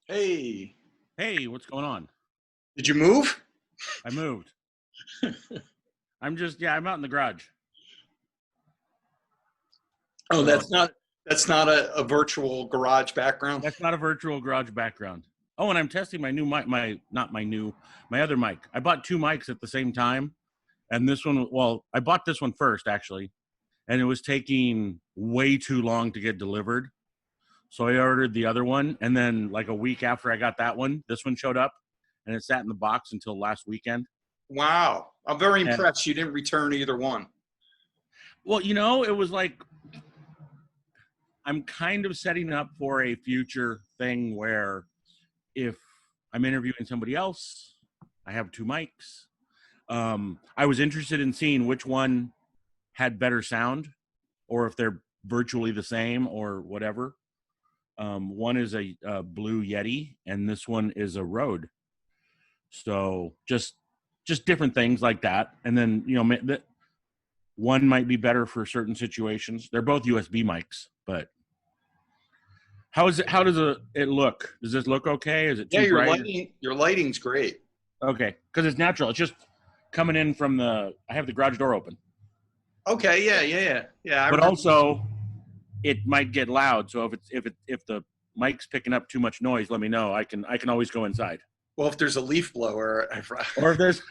Hey, Hey, what's going on? did you move? I moved. I'm out in the garage. Oh, So that's not a virtual garage background. that's not a virtual garage background. Oh, and I'm testing my new mic, my other mic. I bought two mics at the same time. And this one, well, I bought this one first actually, and it was taking way too long to get delivered. So I ordered the other one. And then like a week after I got that one, this one showed up and it sat in the box until last weekend. Wow, I'm very And impressed. You didn't return either one. well, it was like I'm kind of setting up for a future thing where if I'm interviewing somebody else, I have two mics. I was interested in seeing which one had better sound or if they're virtually the same or whatever. One is a Blue Yeti and this one is a Rode. So just different things like that. And then, one might be better for certain situations. They're both USB mics, but how is it? How does it look? Does this look okay? Is it Yeah, too your bright? lighting's great. Okay, because it's natural. It's just coming in from I have the garage door open, Okay, yeah. I but remember. also it might get loud. So if the mic's picking up too much noise, let me know. I can always go inside. Well, if there's a leaf blower, Or if there's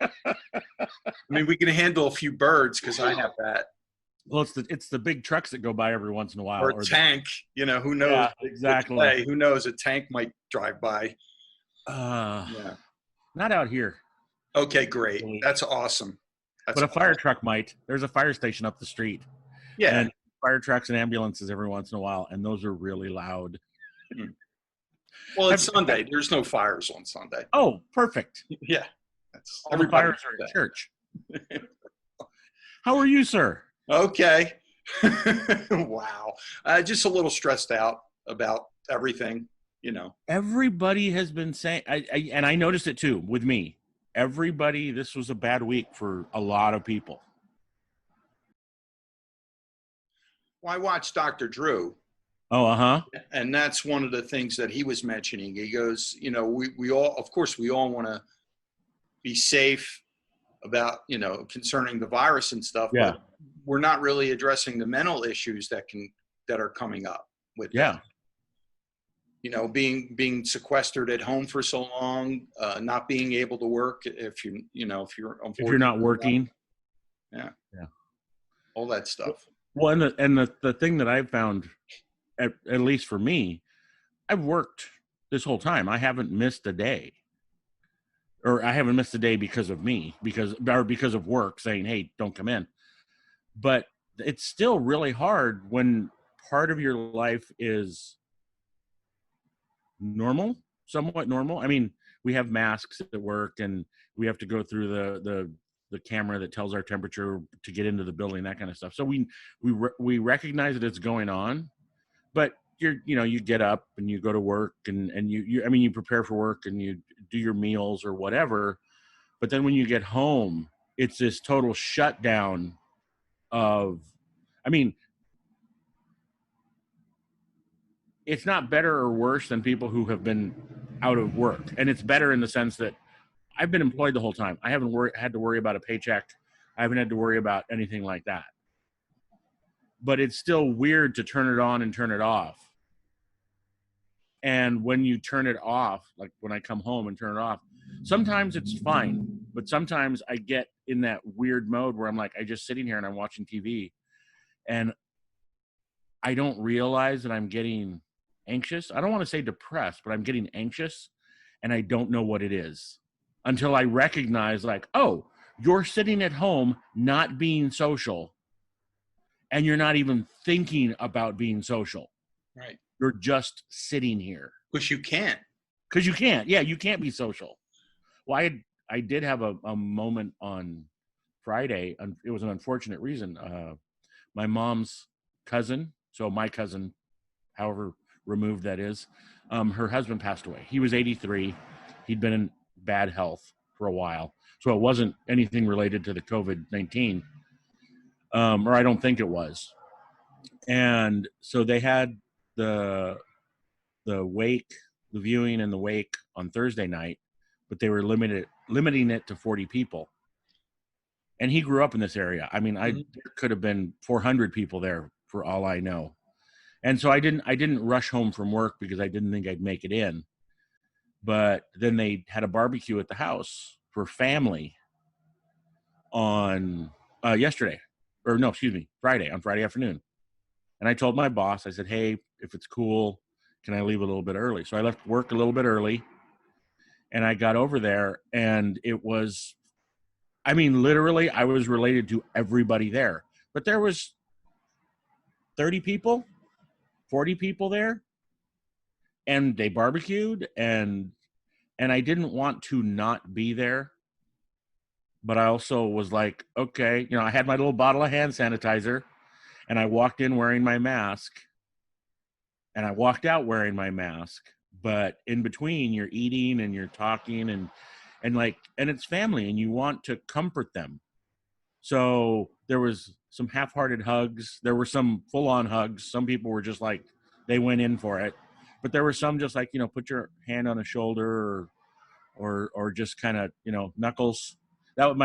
I mean, we can handle a few birds because I have that, well, it's the big trucks that go by every once in a while. or a tank. Who knows Yeah, which exactly. way? Who knows? A tank might drive by. Uh, Yeah. not out here. Okay, great. That's awesome. That's But a fire awesome. truck might. There's a fire station up the street, Yeah. and fire trucks and ambulances every once in a while, and those are really loud. Hmm. Well, it's Have, Sunday. There's no fires on Sunday. oh, perfect. Yeah. That's All the everybody fires are at church. How are you, sir? Okay. Wow. Just a little stressed out about everything. Everybody has been saying, and I noticed it too with me. Everybody, this was a bad week for a lot of people. Well, I watched Dr. Drew, Oh, uh-huh. and that's one of the things that he was mentioning. He goes, we all, of course, we all want to be safe about, concerning the virus and stuff, Yeah. but we're not really addressing the mental issues that are coming up with that. Yeah. Being sequestered at home for so long, not being able to work if you're If you're not working. Yeah. Yeah. All that stuff. Well, and the thing that I've found, at least for me, I've worked this whole time. I haven't missed a day. Or I haven't missed a day because of me, because of work saying, hey, don't come in. But it's still really hard when part of your life is normal, somewhat normal. I mean, we have masks at work and we have to go through the camera that tells our temperature to get into the building, that kind of stuff. So we recognize that it's going on, but you get up and you go to work and you prepare for work and you do your meals or whatever. But then when you get home, it's this total shutdown of, I mean, it's not better or worse than people who have been out of work. And it's better in the sense that I've been employed the whole time. I haven't had to worry about a paycheck. I haven't had to worry about anything like that. But it's still weird to turn it on and turn it off. And when you turn it off, like when I come home and turn it off, sometimes it's fine. But sometimes I get in that weird mode where I'm like, I just sitting here and I'm watching TV and I don't realize that I'm getting anxious. I don't want to say depressed, but I'm getting anxious and I don't know what it is until I recognize, like, oh, you're sitting at home not being social and you're not even thinking about being social. Right. You're just sitting here. Because you can't. Because you can't. Yeah, you can't be social. Well, I did have a moment on Friday. It was an unfortunate reason. My mom's cousin, so my cousin, however removed that is, her husband passed away. He was 83. He'd been in bad health for a while. So it wasn't anything related to the COVID-19, or I don't think it was. And so they had the wake the viewing and the wake on Thursday night, but they were limiting it to 40 people. And he grew up in this area. I mean, there could have been 400 people there for all I know. And so I didn't rush home from work because I didn't think I'd make it in. But then they had a barbecue at the house for family on Friday afternoon. And I told my boss, I said, hey, if it's cool, can I leave a little bit early? So I left work a little bit early, and I got over there, and it was, I mean, literally, I was related to everybody there. But there was 30 people, 40 people there, and they barbecued, and I didn't want to not be there. But I also was like, okay, I had my little bottle of hand sanitizer, and I walked in wearing my mask, and I walked out wearing my mask. But in between, you're eating and you're talking, and it's family, and you want to comfort them. So there was some half-hearted hugs. There were some full-on hugs. Some people were just like, they went in for it. But there were some just like, put your hand on a shoulder or just kind of, knuckles. That was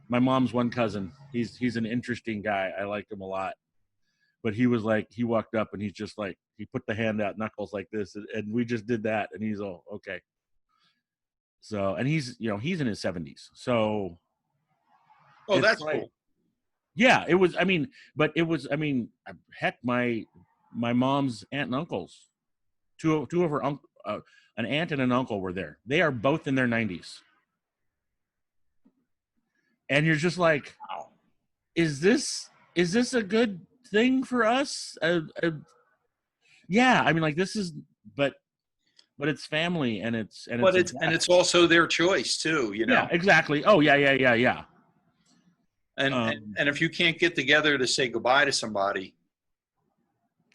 my mom's one cousin. He's an interesting guy. I like him a lot. But he was like, he walked up and he's just like, he put the hand out, knuckles like this, and we just did that, and he's all okay. So, and he's in his 70s. So, that's cool. Yeah, it was. Heck, my mom's aunt and uncles, two of her an aunt and an uncle were there. They are both in their 90s. And you're just like, wow, is this a good thing for us? Yeah, I mean, like, this is, but it's family, and it's also their choice too, Yeah, exactly. Oh, yeah. And if you can't get together to say goodbye to somebody,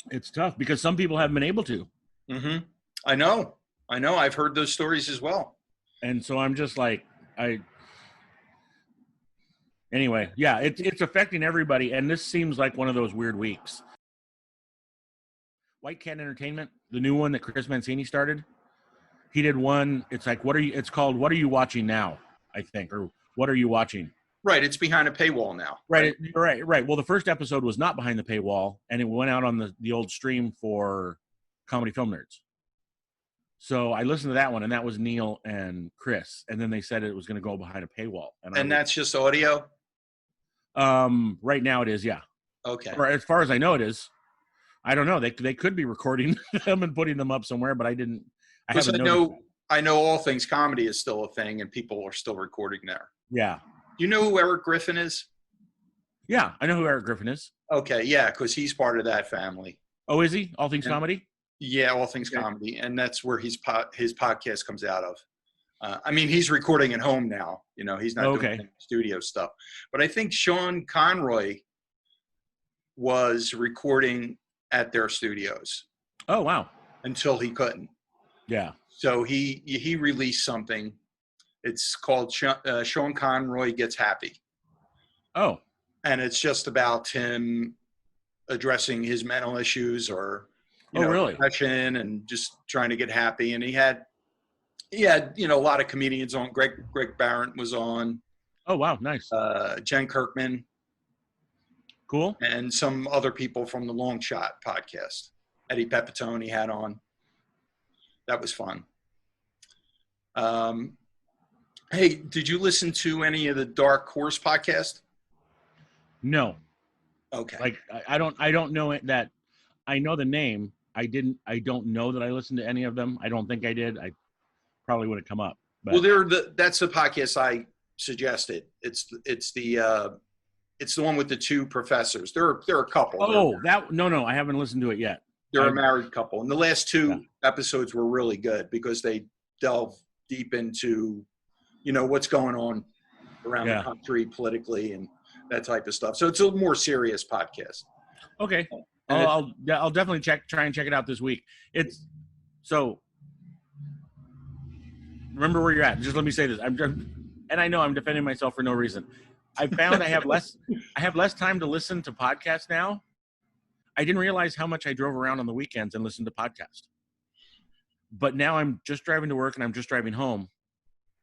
it's tough because some people haven't been able to. Mm-hmm. I know. I've heard those stories as well. And so I'm just like, anyway, yeah, it's affecting everybody. And this seems like one of those weird weeks. White Cat Entertainment, the new one that Chris Mancini started, he did one. It's like, it's called What Are You Watching Now, I think, or What Are You Watching? Right. It's behind a paywall now. Right. Well, the first episode was not behind the paywall, and it went out on the old stream for Comedy Film Nerds. So I listened to that one, and that was Neil and Chris. And then they said it was going to go behind a paywall. And that's just audio? Right now it is, yeah. Okay. Or as far as I know, it is. I don't know. They could be recording them and putting them up somewhere, but I didn't. I know All Things Comedy is still a thing, and people are still recording there. Yeah. Do you know who Eric Griffin is? Yeah, I know who Eric Griffin is. Okay, yeah, because he's part of that family. Oh, is he? All Things Comedy? Yeah, All Things Comedy, and that's where his podcast comes out of. He's recording at home now. He's not doing studio stuff. But I think Sean Conroy was recording at their studios. Oh, wow. Until he couldn't. Yeah. So he released something. It's called Sean Conroy Gets Happy. Oh. And it's just about him addressing his mental issues or really? Depression and just trying to get happy. And he had a lot of comedians on. Greg Barrett was on. Oh, wow. Nice. Jen Kirkman. Cool. And some other people from the Long Shot podcast. Eddie Pepitone he had on. That was fun. Hey, did you listen to any of the Dark Horse podcast? No. Okay. Like I don't know it, that I know the name. I don't know that I listened to any of them. I don't think I did. I probably would have come up. But. Well, that's the podcast I suggested. It's the one with the two professors. They're a couple. Oh, no, I haven't listened to it yet. They're a married couple. And the last two episodes were really good because they delve deep into, what's going on around the country politically and that type of stuff. So it's a more serious podcast. Okay. I'll definitely try and check it out this week. So remember where you're at. Just let me say this. And I know I'm defending myself for no reason. I found I have less time to listen to podcasts now. I didn't realize how much I drove around on the weekends and listened to podcasts. but now I'm just driving to work and I'm just driving home.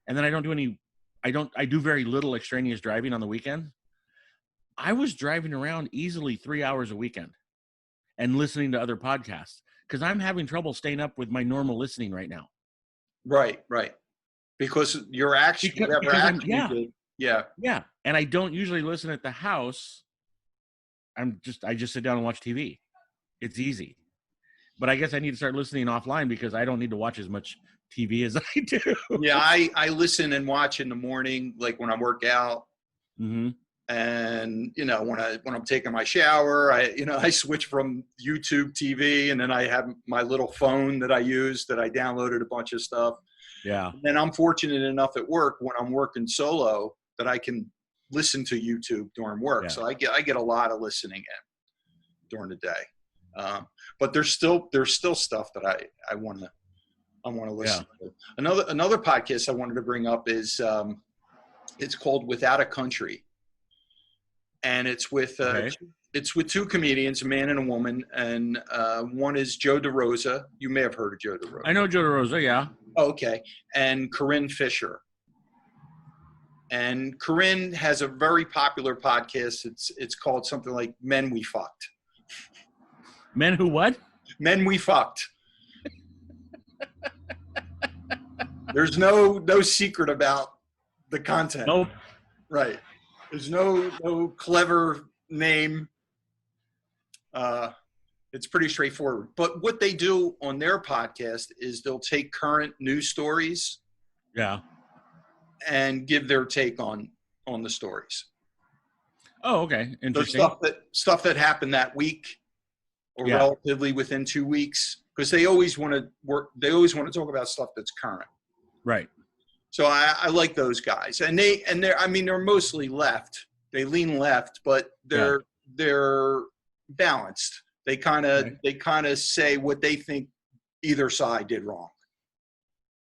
And then I do very little extraneous driving on the weekend. I was driving around easily 3 hours a weekend and listening to other podcasts because I'm having trouble staying up with my normal listening right now. Right. Because you're actually, Yeah. And I don't usually listen at the house. I just sit down and watch TV. It's easy. But I guess I need to start listening offline because I don't need to watch as much TV as I do. Yeah, I listen and watch in the morning, like when I work out. Mm-hmm. And, when I'm taking my shower, I switch from YouTube TV, and then I have my little phone that I use that I downloaded a bunch of stuff. Yeah. And then I'm fortunate enough at work when I'm working solo that I can listen to YouTube during work. Yeah. So I get a lot of listening in during the day. But there's still stuff that I want to listen to. Another podcast I wanted to bring up is it's called Without a Country. And it's with two comedians, a man and a woman, and one is Joe DeRosa. You may have heard of Joe DeRosa. I know Joe DeRosa, yeah. Okay, and Corinne Fisher. And Corinne has a very popular podcast. It's called something like Men We Fucked. Men who what? Men We Fucked. There's no secret about the content. Nope. Right. There's no clever name. It's pretty straightforward. But what they do on their podcast is they'll take current news stories, and give their take on the stories. Oh, okay, interesting. So stuff that happened that week, or relatively within 2 weeks, because they always want to work. They always want to talk about stuff that's current. Right. So I like those guys, and they're mostly left. They lean left, but they're balanced. They kind of say what they think either side did wrong,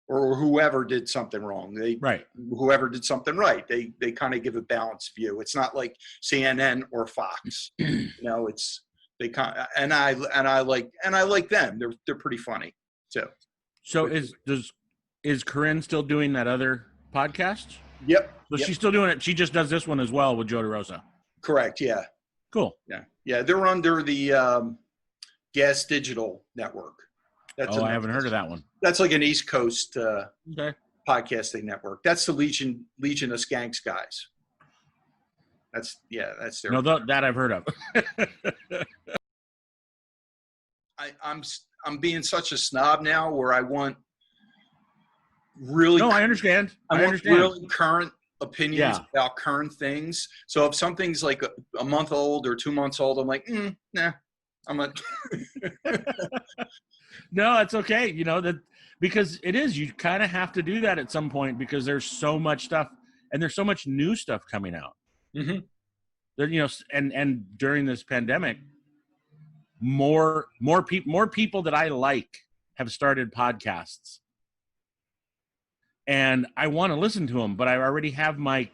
or whoever did something wrong. Whoever did something right. They kind of give a balanced view. It's not like CNN or Fox. It's they kind of, and I like them. They're pretty funny too. So is Corinne still doing that other podcast? Yep. So she's still doing it. She just does this one as well with Joe DeRosa. Correct. Yeah. Cool. Yeah. They're under the Gas Digital Network. I haven't heard of that one. That's like an East Coast podcasting network. That's the Legion of Skanks guys. That's their. No, that I've heard of. I'm being such a snob now where I want really. No, I understand. I understand. Really current opinions about current things. So if something's like a month old or 2 months old, I'm like, nah, I'm not. No, it's okay. That because it is. You kind of have to do that at some point because there's so much stuff and there's so much new stuff coming out. Mm-hmm. There, and during this pandemic, more people that I like have started podcasts. And I want to listen to them, but I already have my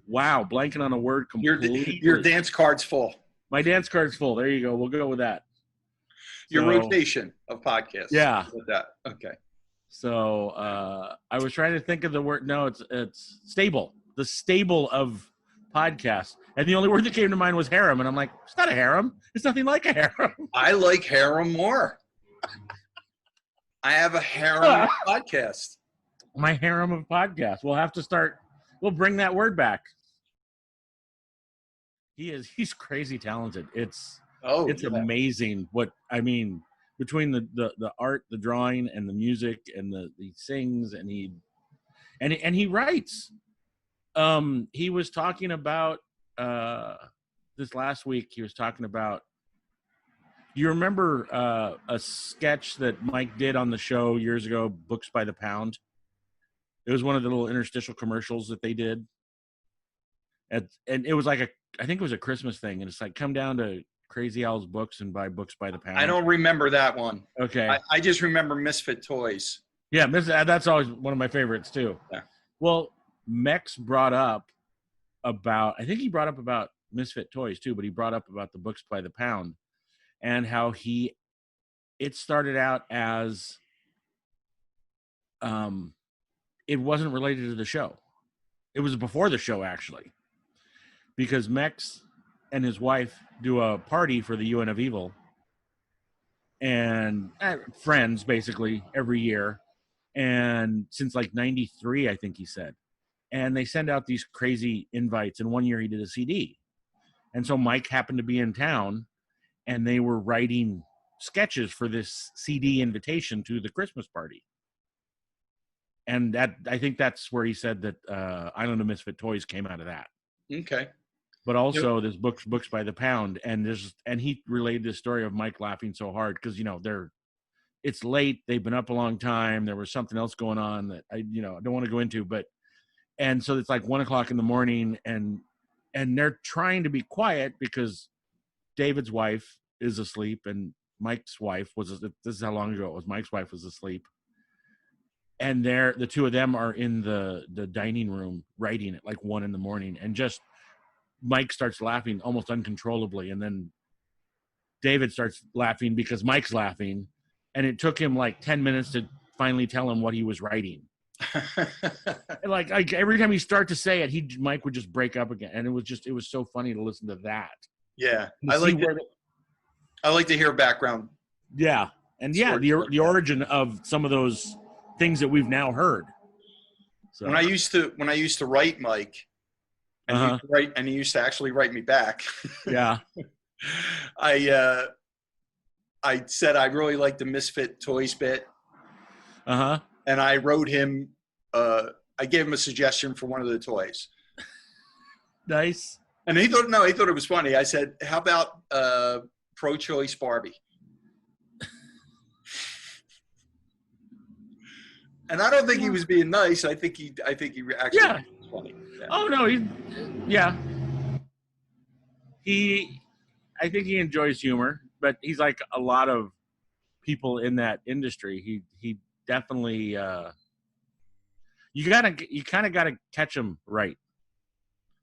wow, blanking on a word completely. Your dance card's full. My dance card's full. There you go. We'll go with that. Your rotation of podcasts. Yeah. With that. Okay. So I was trying to think of the word. No, it's stable. The stable of podcasts. And the only word that came to mind was harem. And I'm like, it's not a harem. It's nothing like a harem. I like harem more. I have a harem podcast. My harem of podcasts. We'll have to start. We'll bring that word back. He's crazy talented. It's amazing between the art, the drawing, and the music, and he sings and he writes. He was talking about this last week. He was talking about. You remember a sketch that Mike did on the show years ago, Books by the Pound? It was one of the little interstitial commercials that they did. And it was like I think it was a Christmas thing. And it's like, come down to Crazy Al's Books and buy Books by the Pound. I don't remember that one. Okay. I just remember Misfit Toys. Yeah, that's always one of my favorites too. Yeah. Well, Mex brought up about Misfit Toys too, but he brought up about the books by the pound and how it started out as it wasn't related to the show. It was before the show, actually, because Mex and his wife do a party for the UN of Evil and friends basically every year. And since like 93, I think he said, and they send out these crazy invites. And one year he did a CD. And so Mike happened to be in town and they were writing sketches for this CD invitation to the Christmas party. And I think that's where he said that Island of Misfit Toys came out of that. Okay. But also this books by the pound, and he relayed this story of Mike laughing so hard because it's late, they've been up a long time, there was something else going on that I don't want to go into, and so it's like 1:00 in the morning, and they're trying to be quiet because David's wife is asleep and Mike's wife was. This is how long ago it was. Mike's wife was asleep. And the two of them are in the dining room writing at like 1 a.m. and just Mike starts laughing almost uncontrollably. And then David starts laughing because Mike's laughing. And it took him like 10 minutes to finally tell him what he was writing. like every time he started to say it, Mike would just break up again. And it was so funny to listen to that. Yeah. I like to hear background. Yeah. And yeah, the origin of some of those things that we've now heard. So when I used to write Mike, and he used to actually write me back. Yeah. I said I really liked the Misfit Toys bit. And I wrote him. I gave him a suggestion for one of the toys. Nice. And he thought it was funny. I said, "How about pro-choice Barbie?" And I don't think he was being nice. I think he actually was funny. Yeah. Oh no, I think he enjoys humor, but he's like a lot of people in that industry. He definitely you kind of gotta catch him right.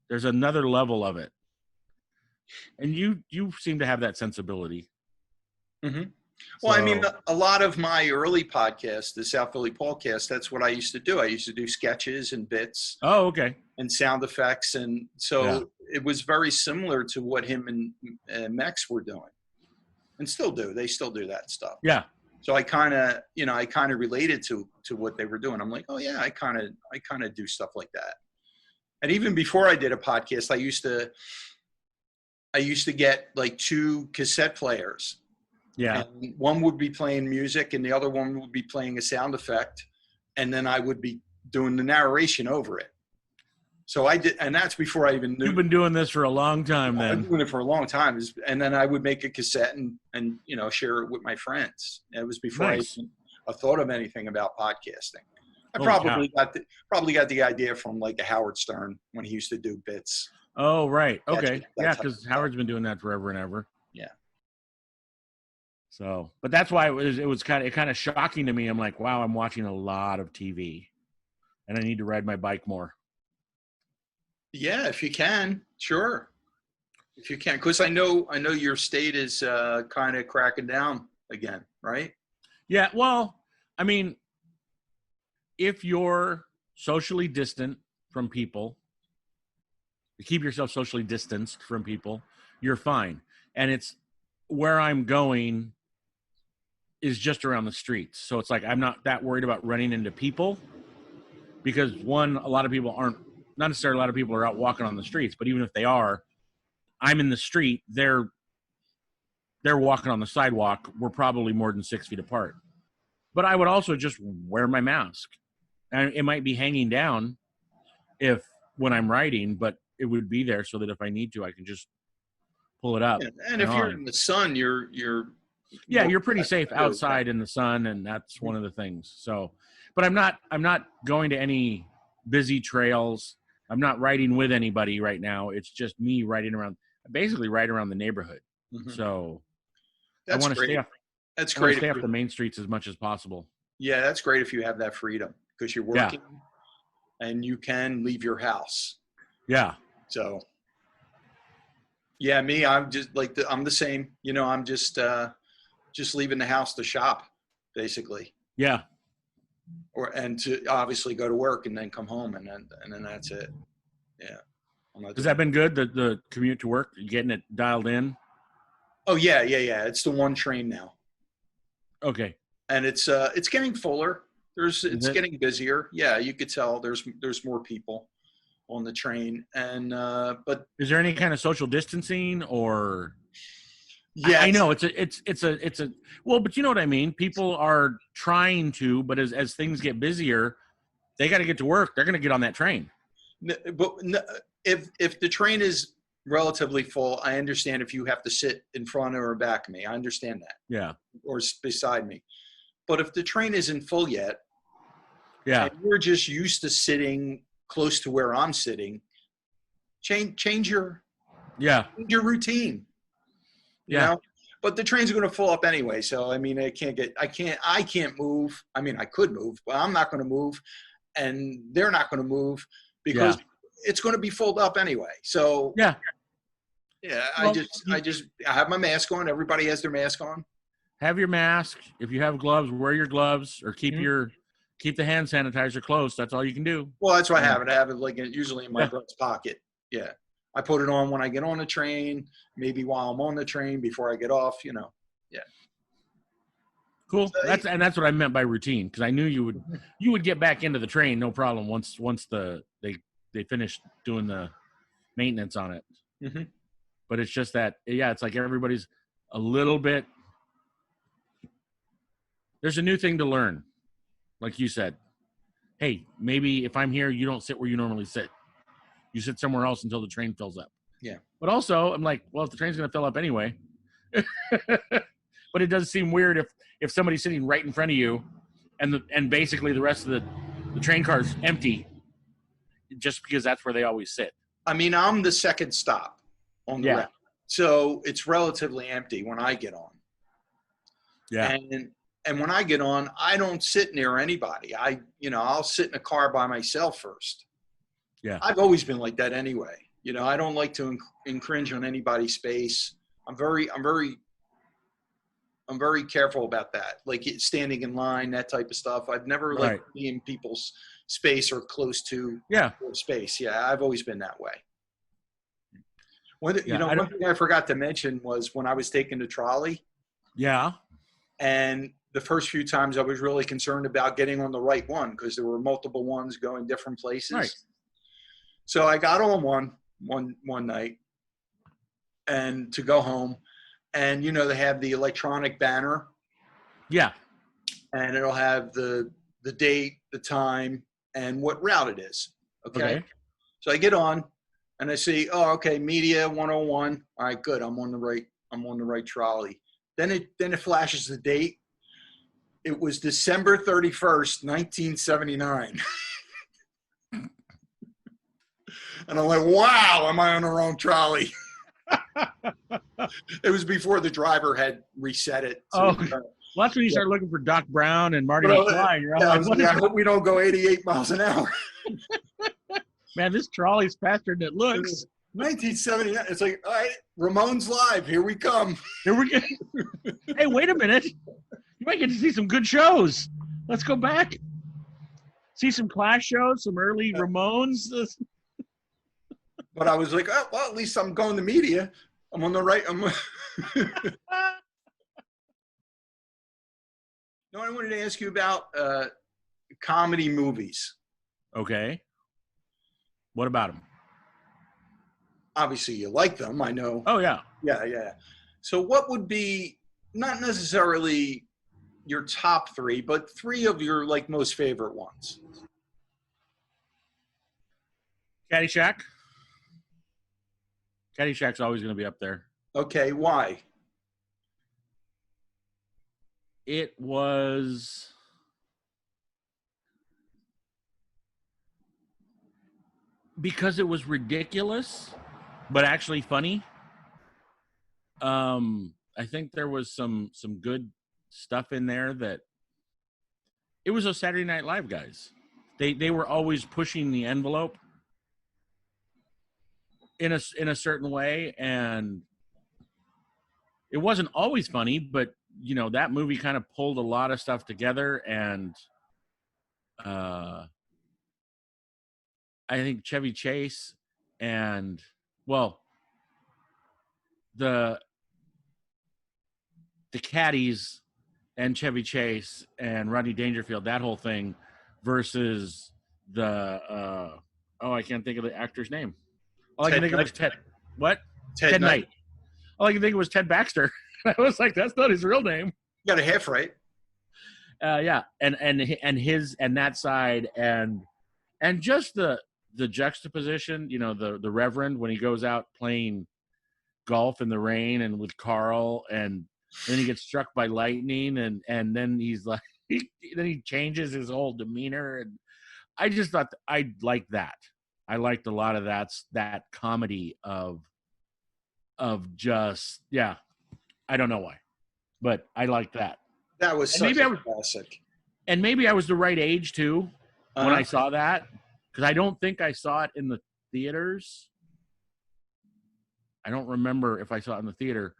There's another level of it, and you seem to have that sensibility. Mm-hmm. Well, I mean, a lot of my early podcasts, the South Philly Podcast, that's what I used to do. I used to do sketches and bits. Oh, okay. And sound effects. And so it was very similar to what him and Mex were doing and still do. They still do that stuff. Yeah. So I kind of related to what they were doing. I'm like, oh yeah, I kind of do stuff like that. And even before I did a podcast, I used to get like 2 cassette players. Yeah. And one would be playing music and the other one would be playing a sound effect. And then I would be doing the narration over it. So I did, and that's before I even knew. You've been doing this for a long time then. I've been doing it for a long time. And then I would make a cassette and share it with my friends. It was before I thought of anything about podcasting. I probably got the idea from like a Howard Stern when he used to do bits. Oh, right. Okay. Yeah, because Howard's been doing that forever and ever. Yeah. So, but that's why it was kind of shocking to me. I'm like, wow, I'm watching a lot of TV, and I need to ride my bike more. Yeah, if you can, sure. If you can, because I know your state is kind of cracking down again, right? Yeah. Well, I mean, if you're socially distant from people, you keep yourself socially distanced from people, you're fine. And it's where I'm going is just around the streets. So it's like I'm not that worried about running into people because one, a lot of people aren't, not necessarily a lot of people are out walking on the streets, but even if they are, I'm in the street, they're walking on the sidewalk. We're probably more than 6 feet apart. But I would also just wear my mask. And it might be hanging down when I'm writing, but it would be there so that if I need to, I can just pull it up. Yeah, and if you're in the sun, you're pretty safe outside in the sun, and that's one of the things. So, but I'm not going to any busy trails. I'm not riding with anybody right now. It's just me riding around the neighborhood. Mm-hmm. So that's I want to stay off. That's great. Stay off the main streets as much as possible. Yeah, that's great if you have that freedom because you're working and you can leave your house. Yeah. So Yeah, me, I'm just like I'm the same. You know, I'm just leaving the house to shop, basically, Yeah. and to obviously go to work and then come home and then that's it. Yeah. Has that been good? The commute to work, you getting it dialed in? Oh yeah. It's the one train now. Okay. And it's getting fuller. It's getting busier. Yeah, you could tell there's more people on the train. And but is there any kind of social distancing or? Yeah, I know it's a well, but you know what I mean. People are trying to, but as things get busier, they got to get to work. They're going to get on that train. But if the train is relatively full, I understand if you have to sit in front or back of me. I understand that. Yeah. Or beside me. But if the train isn't full yet, yeah, and you're just used to sitting close to where I'm sitting, change your routine. You know? But the trains are going to fill up anyway. So I mean, I can't move. I mean, I could move, but I'm not going to move, and they're not going to move because it's going to be filled up anyway. So yeah. Well, I have my mask on. Everybody has their mask on. Have your mask. If you have gloves, wear your gloves, or keep the hand sanitizer close. That's all you can do. Well, that's why I have it. I have it like usually in my breast pocket. Yeah. I put it on when I get on the train, maybe while I'm on the train before I get off, you know. Yeah. Cool. So, that's what I meant by routine, because I knew you would get back into the train no problem once they finished doing the maintenance on it. Mm-hmm. But it's just that it's like everybody's a little bit. There's a new thing to learn, like you said. Hey, maybe if I'm here, you don't sit where you normally sit. You sit somewhere else until the train fills up. Yeah. But also, I'm like, well, if the train's going to fill up anyway. But it does seem weird if somebody's sitting right in front of you and basically the rest of the train car's empty, just because that's where they always sit. I mean, I'm the second stop on the route. So it's relatively empty when I get on. Yeah. And when I get on, I don't sit near anybody. I'll sit in a car by myself first. Yeah. I've always been like that anyway. You know, I don't like to infringe on anybody's space. I'm very careful about that. Like standing in line, that type of stuff. I've never liked to be in people's space or close to space. Yeah, I've always been that way. One thing I forgot to mention was when I was taking the trolley. Yeah. And the first few times I was really concerned about getting on the right one because there were multiple ones going different places. Right. So I got on one night and to go home, and they have the electronic banner. Yeah. And it'll have the date, the time, and what route it is. Okay. So I get on and I see, media 101. All right, good. I'm on the right trolley. Then it flashes the date. It was December 31st, 1979. And I'm like, wow, am I on the wrong trolley? It was before the driver had reset it. So well, that's when you start looking for Doc Brown and Marty McFly. I hope we don't go 88 miles an hour. Man, this trolley's faster than it looks. 1979. It's like, all right, Ramones live. Here we come. Here we go. Hey, wait a minute. You might get to see some good shows. Let's go back. See some Clash shows, some early Ramones. But I was like, oh, well, at least I'm going to media. I'm on the right. No, I wanted to ask you about comedy movies. Okay. What about them? Obviously, you like them. I know. Oh, yeah. Yeah. So what would be not necessarily your top three, but three of your most favorite ones? Caddyshack. Caddyshack's always going to be up there. Okay, why? It was because it was ridiculous, but actually funny. I think there was some good stuff in there that it was a Saturday Night Live guys. They were always pushing the envelope. in a certain way, and it wasn't always funny, but you know, that movie kind of pulled a lot of stuff together, and I think Chevy Chase and, well, the caddies and Chevy Chase and Rodney Dangerfield, that whole thing, versus the I can't think of the actor's name. All I can think of was Ted. What? Ted Knight. All I can think of was Ted Baxter. I was like, that's not his real name. You got a half right. Yeah, and his and that side, and just the juxtaposition. You know, the Reverend when he goes out playing golf in the rain and with Carl, and then he gets struck by lightning, and then he's like, then he changes his whole demeanor, and I just thought I liked that. I liked a lot of that comedy of just, yeah, I don't know why, but I liked that. That was such a classic. And maybe I was the right age too when I saw that, because I don't think I saw it in the theaters. I don't remember if I saw it in the theater,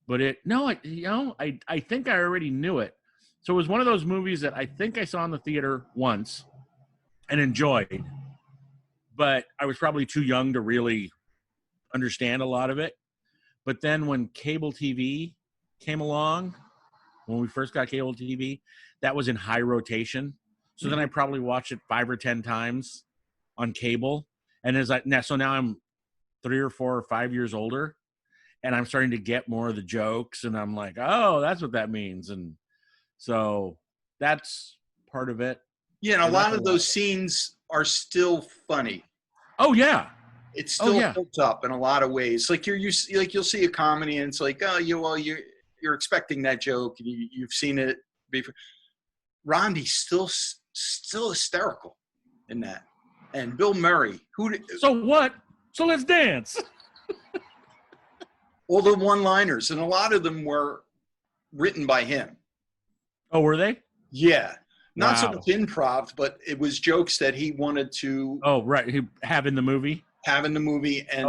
but I think I already knew it. So it was one of those movies that I think I saw in the theater once and enjoyed, but I was probably too young to really understand a lot of it. But then when cable TV came along, when we first got cable TV, that was in high rotation. So then I probably watched it 5 or 10 times on cable. And so now I'm 3 or 4 or 5 years older, and I'm starting to get more of the jokes, and I'm like, oh, that's what that means. And so that's part of it. Yeah, and a lot of those scenes are still funny. Oh yeah. It's still built up in a lot of ways. Like you'll see a comedy and it's like, oh, you're expecting that joke and you've seen it before. Rondi's still hysterical in that, and Bill Murray. So what? So let's dance. All the one-liners, and a lot of them were written by him. Oh, were they? Yeah, not so much improv, but it was jokes that he wanted to. Oh, right. He have in the movie. And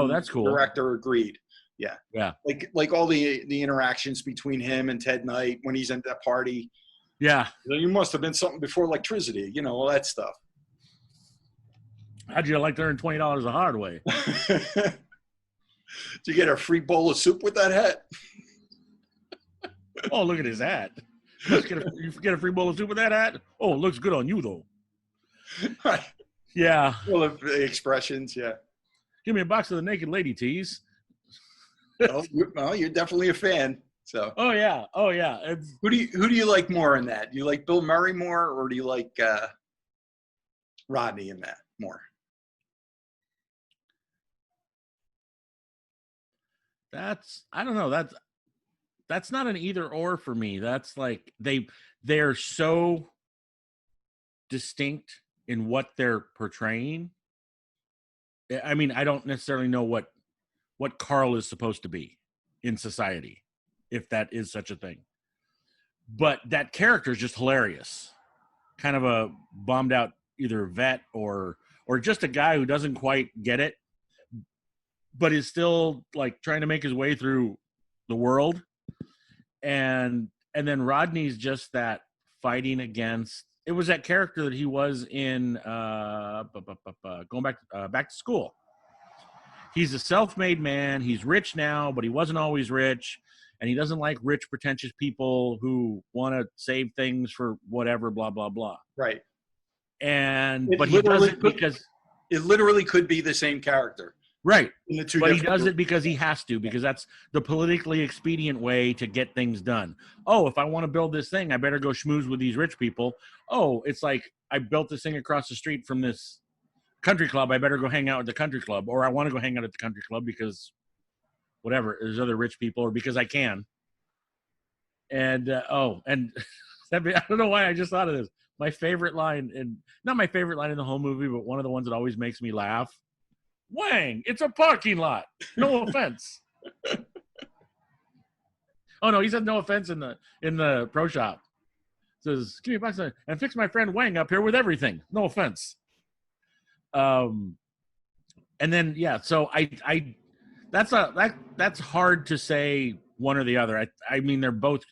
that's cool. The director agreed. Yeah. Yeah. Like all the interactions between him and Ted Knight when he's at that party. Yeah. You must have been something before electricity, all that stuff. How'd you like to earn $20 the hard way? Did you get a free bowl of soup with that hat? Oh, look at his hat. You get a free bowl of soup with that hat? Oh, it looks good on you, though. Right. Yeah. Well, the expressions, yeah. Give me a box of the naked lady tees. Well, you're definitely a fan. So. Oh yeah. Who do you like more in that? Do you like Bill Murray more, or do you like Rodney in that more? I don't know. That's not an either or for me. That's like they're so distinct in what they're portraying. I mean, I don't necessarily know what Carl is supposed to be in society, if that is such a thing. But that character is just hilarious. Kind of a bombed out either vet or just a guy who doesn't quite get it, but is still like trying to make his way through the world. And then Rodney's just that fighting against. It was that character that he was in going back to school. He's a self-made man. He's rich now, but he wasn't always rich. And he doesn't like rich, pretentious people who want to save things for whatever, blah, blah, blah. Right. But he does it because... It literally could be the same character. Right. But he does it because he has to, because that's the politically expedient way to get things done. Oh, if I want to build this thing, I better go schmooze with these rich people. Oh, it's like I built this thing across the street from this country club. I better go hang out at the country club, or I want to go hang out at the country club because whatever, there's other rich people, or because I can. And, and I don't know why I just thought of this. My favorite line, and not my favorite line in the whole movie, but one of the ones that always makes me laugh. Wang, it's a parking lot. No offense. Oh no, he said no offense in the pro shop. Says, give me a box and fix my friend Wang up here with everything. No offense. And And then so that's hard to say one or the other. I mean they're both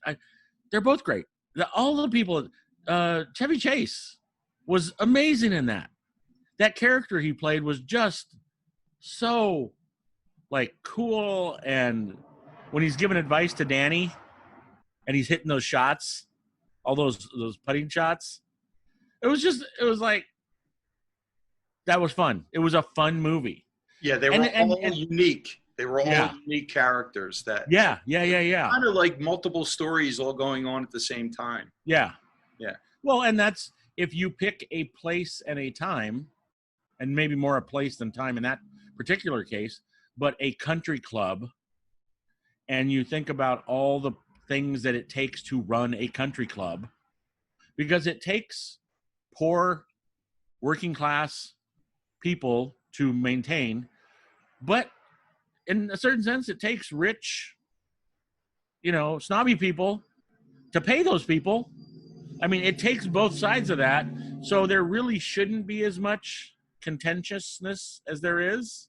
great. All the people, Chevy Chase was amazing in that. That character he played was just so like cool, and when he's giving advice to Danny and he's hitting those shots, all those putting shots, it was like that was fun. It was a fun movie. Yeah, they were all unique. They were all unique characters that kind of like multiple stories all going on at the same time. Yeah. Yeah. Well, and that's if you pick a place and a time, and maybe more a place than time in that particular case, but a country club, and you think about all the things that it takes to run a country club, because it takes poor working class people to maintain, but in a certain sense it takes rich, snobby people to pay those people. I mean, it takes both sides of that, so there really shouldn't be as much contentiousness as there is,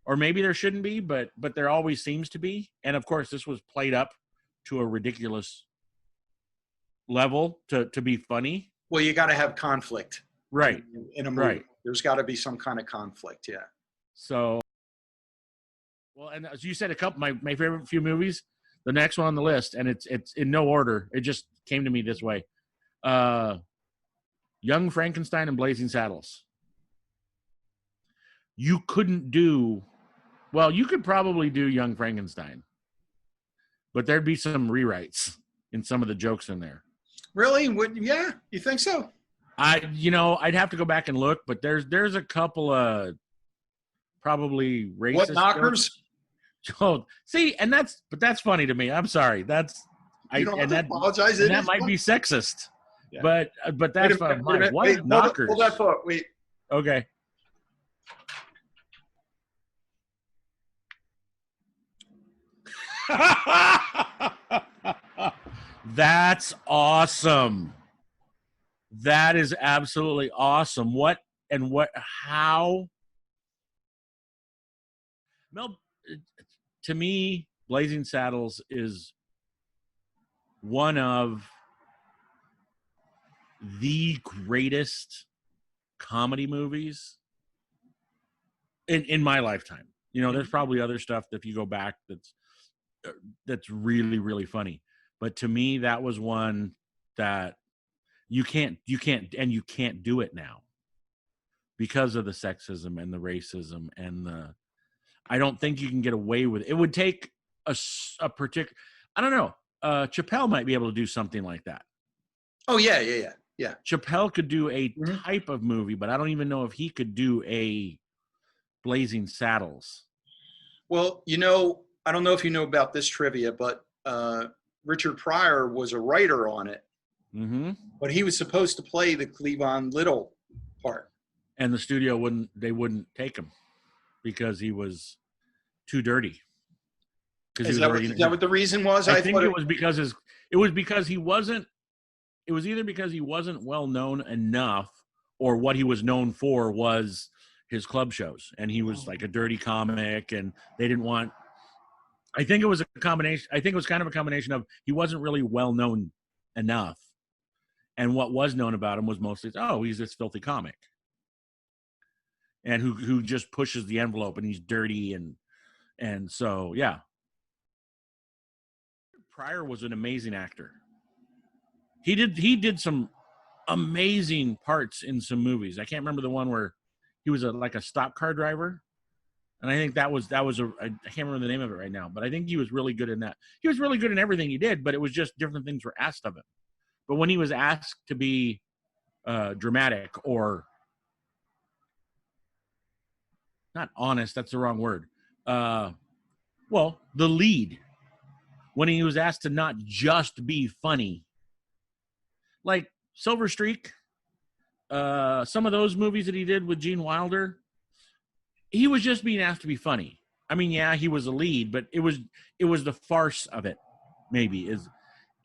or maybe there shouldn't be, but there always seems to be. And of course this was played up to a ridiculous level to be funny. Well, you got to have conflict, right? In a movie, right. There's got to be some kind of conflict, yeah. So, well, and as you said, a couple my favorite few movies. The next one on the list, and it's in no order. It just came to me this way: Young Frankenstein and Blazing Saddles. You couldn't do, well, you could probably do Young Frankenstein, but there'd be some rewrites in some of the jokes in there. Really? Yeah, you think so? I'd have to go back and look, but there's a couple of probably racist. What knockers? Jokes. Oh, see, and that's funny to me. I'm sorry. Apologize. And that might be sexist. Yeah. But that's fine. What knockers? Hold that thought. Wait. Okay. That's awesome. That is absolutely awesome. How? Mel, to me, Blazing Saddles is one of the greatest comedy movies in my lifetime. There's probably other stuff that if you go back that's really, really funny. But to me, that was one that you can't do it now because of the sexism and the racism and I don't think you can get away with it. It would take a particular, I don't know. H.Y.P.E might be able to do something like that. Oh yeah. H.Y.P.E could do a type of movie, but I don't even know if he could do a Blazing Saddles. Well, I don't know if you know about this trivia, but Richard Pryor was a writer on it. Mm-hmm. But he was supposed to play the Cleavon Little part, and the studio wouldn't take him because he was too dirty. Is that what the reason was? I think it was because he wasn't. It was either because he wasn't well known enough, or what he was known for was his club shows, and he was like a dirty comic, and they didn't want. I think it was a combination. I think it was kind of a combination of he wasn't really well known enough, and what was known about him was mostly, he's this filthy comic, and who just pushes the envelope, and he's dirty, and so yeah. Pryor was an amazing actor. He did some amazing parts in some movies. I can't remember the one where he was like a stock car driver, and I think that was I can't remember the name of it right now, but I think he was really good in that. He was really good in everything he did, but it was just different things were asked of him. But when he was asked to be dramatic or not honest, that's the wrong word. The lead. When he was asked to not just be funny, like Silver Streak, some of those movies that he did with Gene Wilder, he was just being asked to be funny. I mean, yeah, he was a lead, but it was the farce of it, maybe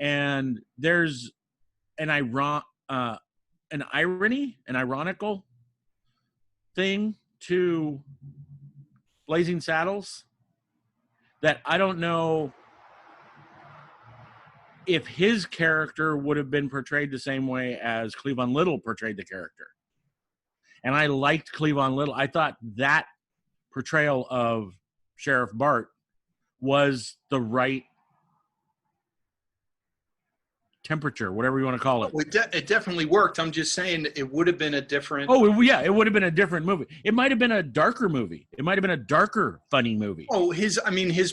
and there's an ironical thing to Blazing Saddles that I don't know if his character would have been portrayed the same way as Cleavon Little portrayed the character. And I liked Cleavon Little. I thought that portrayal of Sheriff Bart was the right temperature, whatever you want to call it. It definitely worked. I'm just saying it would have been a different. Oh, yeah, it would have been a different movie. It might have been a darker movie. It might have been a darker, funny movie. Oh, his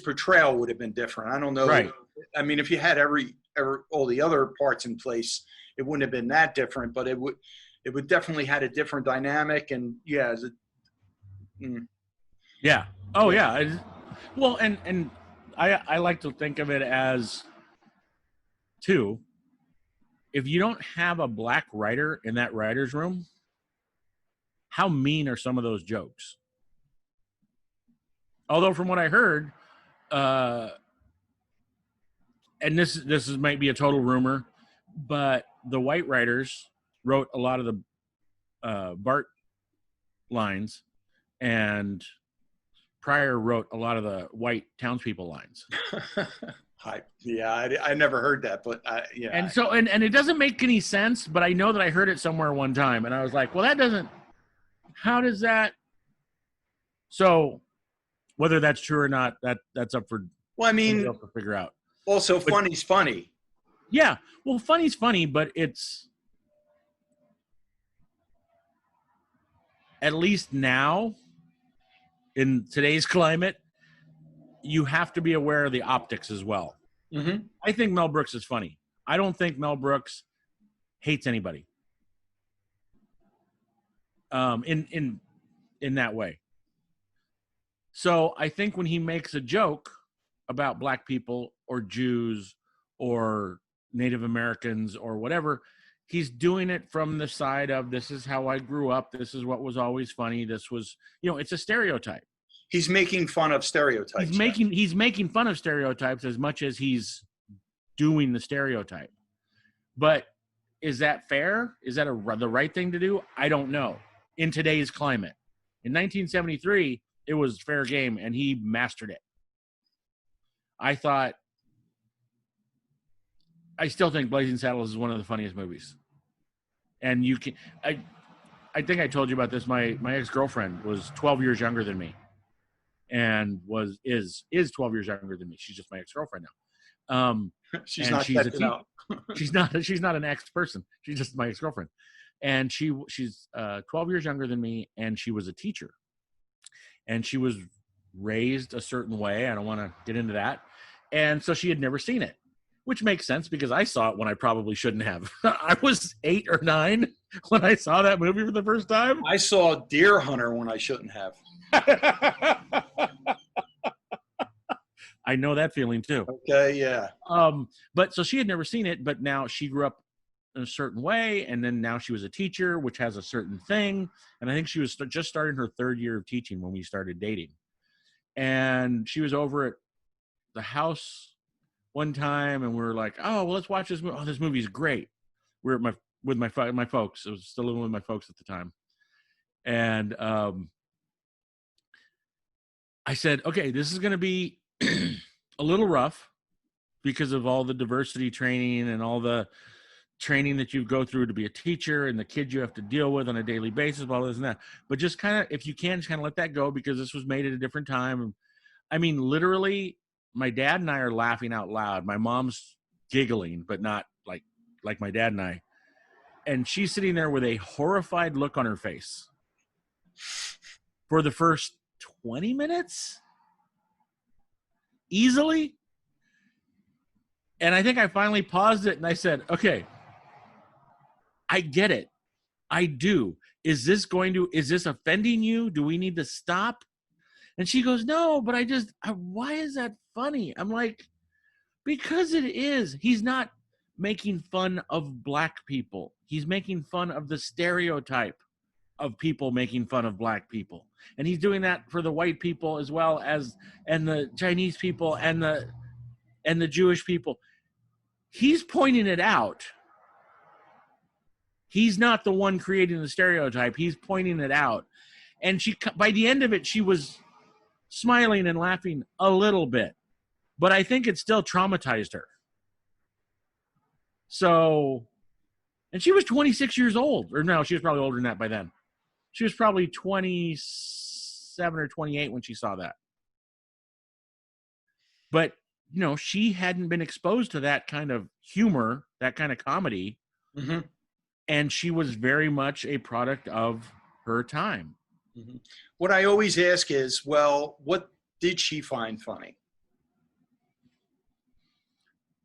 portrayal would have been different. I don't know. Right. I mean, if you had all the other parts in place, it wouldn't have been that different, but it would definitely had a different dynamic. And yeah, yeah. Oh, yeah. Well, and I like to think of it as too. If you don't have a black writer in that writer's room, how mean are some of those jokes? Although from what I heard, and this might be a total rumor, but the white writers wrote a lot of the Bart lines, and Pryor wrote a lot of the white townspeople lines. Yeah, I never heard that, but yeah. And so, and it doesn't make any sense, but I know that I heard it somewhere one time, and I was like, well, that doesn't, how does that? So whether that's true or not, that's up for to figure out. Also, funny's funny. Yeah, well, funny's funny, but it's, at least now, in today's climate, you have to be aware of the optics as well. Mm-hmm. I think Mel Brooks is funny. I don't think Mel Brooks hates anybody. In that way. So I think when he makes a joke about black people or Jews or Native Americans or whatever, he's doing it from the side of, this is how I grew up. This is what was always funny. This was, it's a stereotype. He's making fun of stereotypes. He's making fun of stereotypes as much as he's doing the stereotype. But is that fair? Is that the right thing to do? I don't know. In today's climate. In 1973, it was fair game, and he mastered it. I still think Blazing Saddles is one of the funniest movies. And I think I told you about this. My ex-girlfriend was 12 years younger than me. And is 12 years younger than me. She's just my ex-girlfriend now. She's not she's not an ex-person. She's just my ex-girlfriend. And she's 12 years younger than me, and she was a teacher. And she was raised a certain way. I don't want to get into that. And so she had never seen it, which makes sense because I saw it when I probably shouldn't have. I was 8 or 9 when I saw that movie for the first time. I saw Deer Hunter when I shouldn't have. I know that feeling too. Okay, yeah. But so she had never seen it, but now she grew up in a certain way, and then now she was a teacher, which has a certain thing. And I think she was just starting her 3rd year of teaching when we started dating. And she was over at the house one time, and we were like, "Oh, well, let's watch this movie. Oh, this movie's great." We were with my folks. I was still living with my folks at the time, and I said, "Okay, this is going to be a little rough because of all the diversity training and all the training that you go through to be a teacher and the kids you have to deal with on a daily basis, all this and that. But just kind of, if you can, just kind of let that go because this was made at a different time." I mean, literally, my dad and I are laughing out loud. My mom's giggling, but not like my dad and I. And she's sitting there with a horrified look on her face for the first 20 minutes easily. And I think I finally paused it and I said, "Okay, I get it. I do. Is this offending you? Do we need to stop?" And she goes, "No, but why is that funny?" I'm like, because it is. He's not making fun of black people. He's making fun of the stereotype of people making fun of black people. And he's doing that for the white people as well as, and the Chinese people and the Jewish people. He's pointing it out. He's not the one creating the stereotype. He's pointing it out. And by the end of it, she was smiling and laughing a little bit. But I think it still traumatized her. So, and she was 26 years old. Or no, she was probably older than that by then. She was probably 27 or 28 when she saw that. But, she hadn't been exposed to that kind of humor, that kind of comedy. Mm-hmm. And she was very much a product of her time. Mm-hmm. What I always ask is, well, what did she find funny?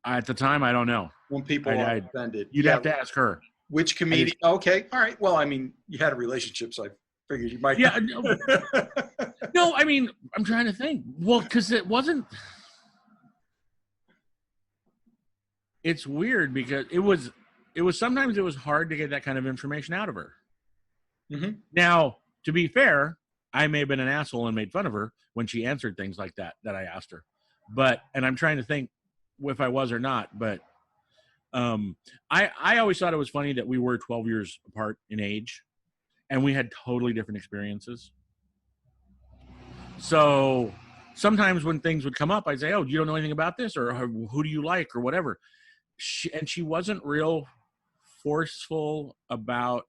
At the time, I don't know. When people are offended. You'd have to ask her. Which comedian? Okay. All right. Well, I mean, you had a relationship, so I figured you might. Yeah. No, I mean, I'm trying to think. Well, because it wasn't. It's weird because it was sometimes it was hard to get that kind of information out of her. Mm-hmm. Now, to be fair, I may have been an asshole and made fun of her when she answered things like that I asked her. And I'm trying to think if I was or not, but I always thought it was funny that we were 12 years apart in age and we had totally different experiences. So sometimes when things would come up, I'd say, oh, you don't know anything about this, or who do you like, or whatever. She wasn't real forceful about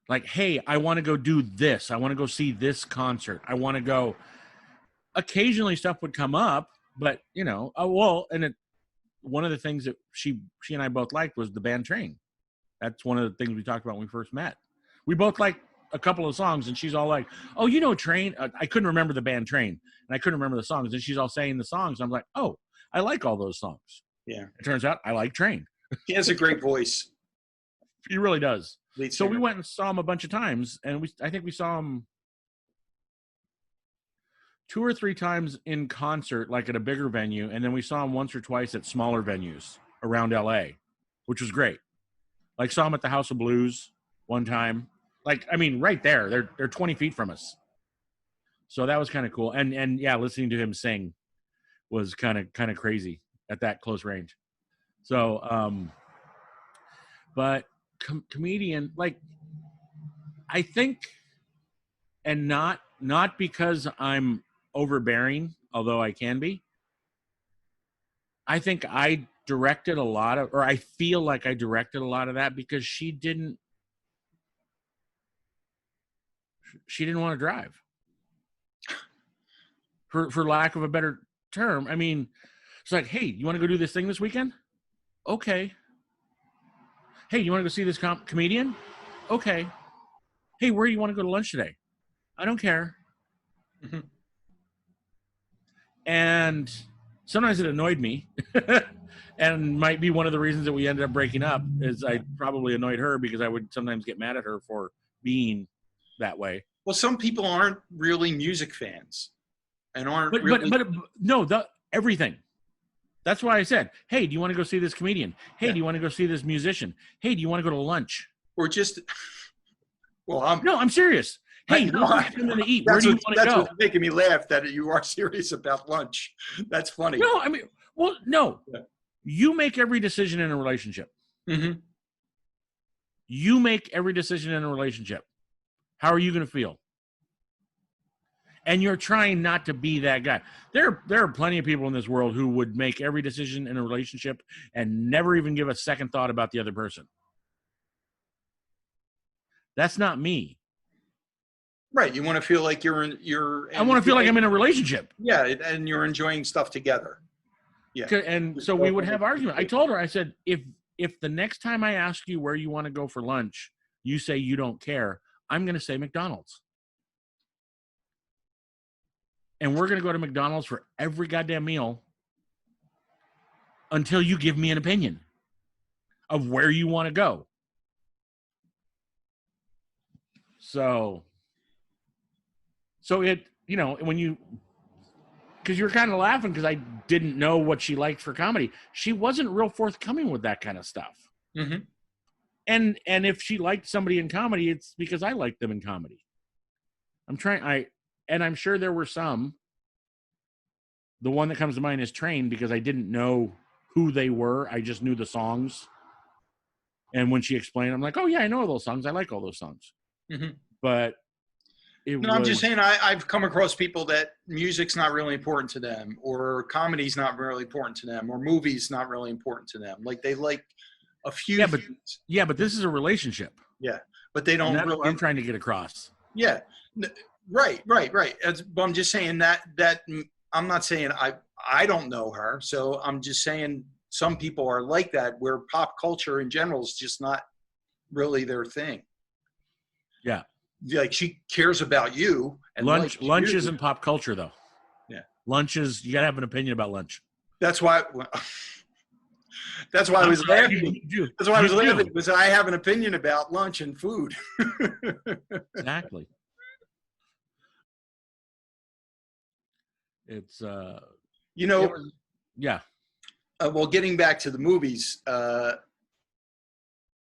like, hey, I want to go do this. I want to go see this concert. I want to go. Occasionally stuff would come up, but one of the things that she and I both liked was the band Train. That's one of the things we talked about when we first met. We both liked a couple of songs, and she's all like, oh, Train. I couldn't remember the band Train, and I couldn't remember the songs, and she's all saying the songs. I'm like, oh, I like all those songs. Yeah. It turns out I like Train. He has a great voice. He really does. So we went and saw him a bunch of times, and I think we saw him 2 or 3 times in concert, like at a bigger venue, and then we saw him once or twice at smaller venues around LA, which was great. Like saw him at the House of Blues one time. Like, I mean, right there, they're 20 feet from us. So that was kind of cool. And yeah, listening to him sing was kind of crazy at that close range. So, but comedian, like, I think, and not because I'm overbearing, although I can be. I think I directed a lot of, or I feel like I directed a lot of that because she didn't want to drive. For lack of a better term. I mean, it's like, hey, you want to go do this thing this weekend? Okay. Hey, you want to go see this comedian? Okay. Hey, where do you want to go to lunch today? I don't care. Mm-hmm. And sometimes it annoyed me. And might be one of the reasons that we ended up breaking up is I probably annoyed her because I would sometimes get mad at her for being that way. Well, some people aren't really music fans and aren't everything. That's why I said, hey, do you want to go see this comedian? Hey, do you want to go see this musician? Hey, do you want to go to lunch? Or just, I'm serious. Hey, let's get something to eat. Where do you want to go? That's what's making me laugh, that you are serious about lunch. That's funny. No, I mean, well, no. Yeah. You make every decision in a relationship. Mm-hmm. You make every decision in a relationship. How are you going to feel? And you're trying not to be that guy. There are plenty of people in this world who would make every decision in a relationship and never even give a second thought about the other person. That's not me. Right. You want to feel like you're. I want to feel like I'm in a relationship. Yeah, and you're enjoying stuff together. Yeah. And so we would have argument. I told her, I said, if the next time I ask you where you want to go for lunch, you say you don't care, I'm going to say McDonald's. And we're going to go to McDonald's for every goddamn meal until you give me an opinion of where you want to go. So it, when you, because you were kind of laughing because I didn't know what she liked for comedy. She wasn't real forthcoming with that kind of stuff. Mm-hmm. And if she liked somebody in comedy, it's because I liked them in comedy. And I'm sure there were some. The one that comes to mind is Train, because I didn't know who they were. I just knew the songs. And when she explained, I'm like, oh, yeah, I know all those songs. I like all those songs. Mm-hmm. But I'm just saying I've come across people that music's not really important to them, or comedy's not really important to them, or movies not really important to them. Like they like a few things. Yeah, but this is a relationship. Yeah, but they don't that's really. what I'm trying to get across. Yeah, right. But I'm just saying that I'm not saying I don't know her, so I'm just saying some people are like that, where pop culture in general is just not really their thing. Yeah. Like she cares about you. And lunch isn't pop culture though. Yeah. Lunch is, you gotta have an opinion about lunch. That's why I was laughing. That's why I was laughing, because I have an opinion about lunch and food. Exactly. It's yeah. Well, getting back to the movies,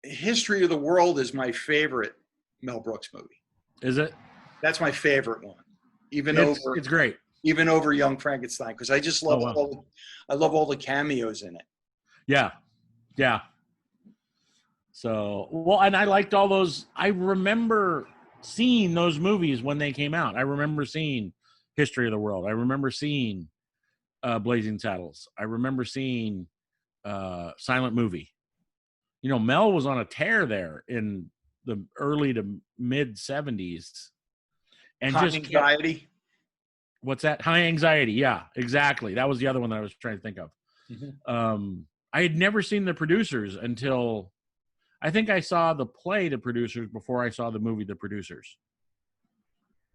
History of the World is my favorite Mel Brooks movie. Is it? That's my favorite one. It's great. Even over Young Frankenstein, because I just love all the cameos in it. Yeah. Yeah. So, well, and I liked all those. I remember seeing those movies when they came out. I remember seeing History of the World. I remember seeing Blazing Saddles. I remember seeing Silent Movie. You know, Mel was on a tear there in the early to mid 70s. And High Anxiety. What's that? High Anxiety. Yeah, exactly. That was the other one that I was trying to think of. Mm-hmm. I had never seen The Producers until I think I saw the play The Producers before I saw the movie The Producers.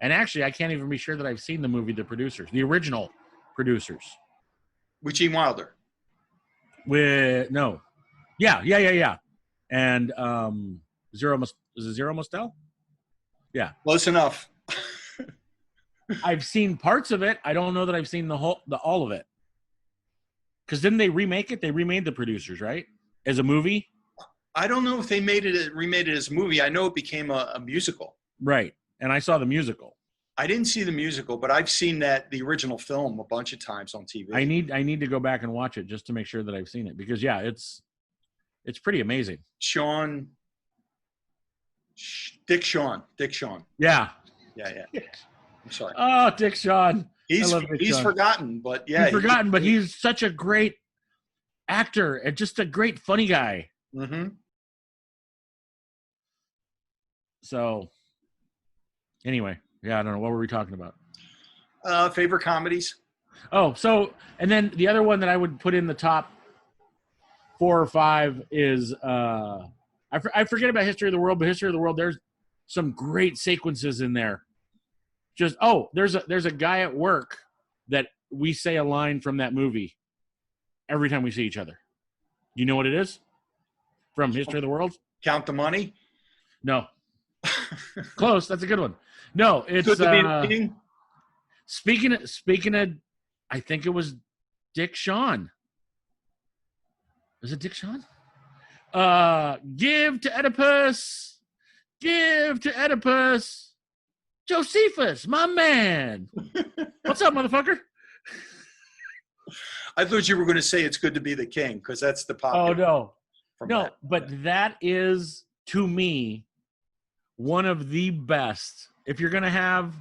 And actually, I can't even be sure that I've seen the movie The Producers, the original Producers. With Gene Wilder. No. Yeah. And is it Zero Mostel? Yeah. Close enough. I've seen parts of it. I don't know that I've seen all of it. Because didn't they remake it? They remade The Producers, right? As a movie? I don't know if they remade it as a movie. I know it became a musical. Right. And I saw the musical. I didn't see the musical, but I've seen the original film a bunch of times on TV. I need to go back and watch it just to make sure that I've seen it, because yeah, it's pretty amazing. Dick Shawn. Yeah. I'm sorry. Oh, Dick Shawn. He's forgotten, but yeah. He's forgotten, but he's such a great actor and just a great funny guy. Mm-hmm. So anyway, yeah, I don't know. What were we talking about? Favorite comedies. Oh, so, and then the other one that I would put in the top 4 or 5 is, I forget about History of the World, but History of the World, there's some great sequences in there. Just, there's a guy at work that we say a line from that movie every time we see each other. You know what it is? From History of the World? Count the Money? No. Close. That's a good one. No, it's speaking of, I think it was Dick Shawn. Was it Dick Shawn? Give to Oedipus. Josephus, my man. What's up, motherfucker? I thought you were going to say It's Good to Be the King, because that's the popular. Oh, no. But that is, to me, one of the best. If you're going to have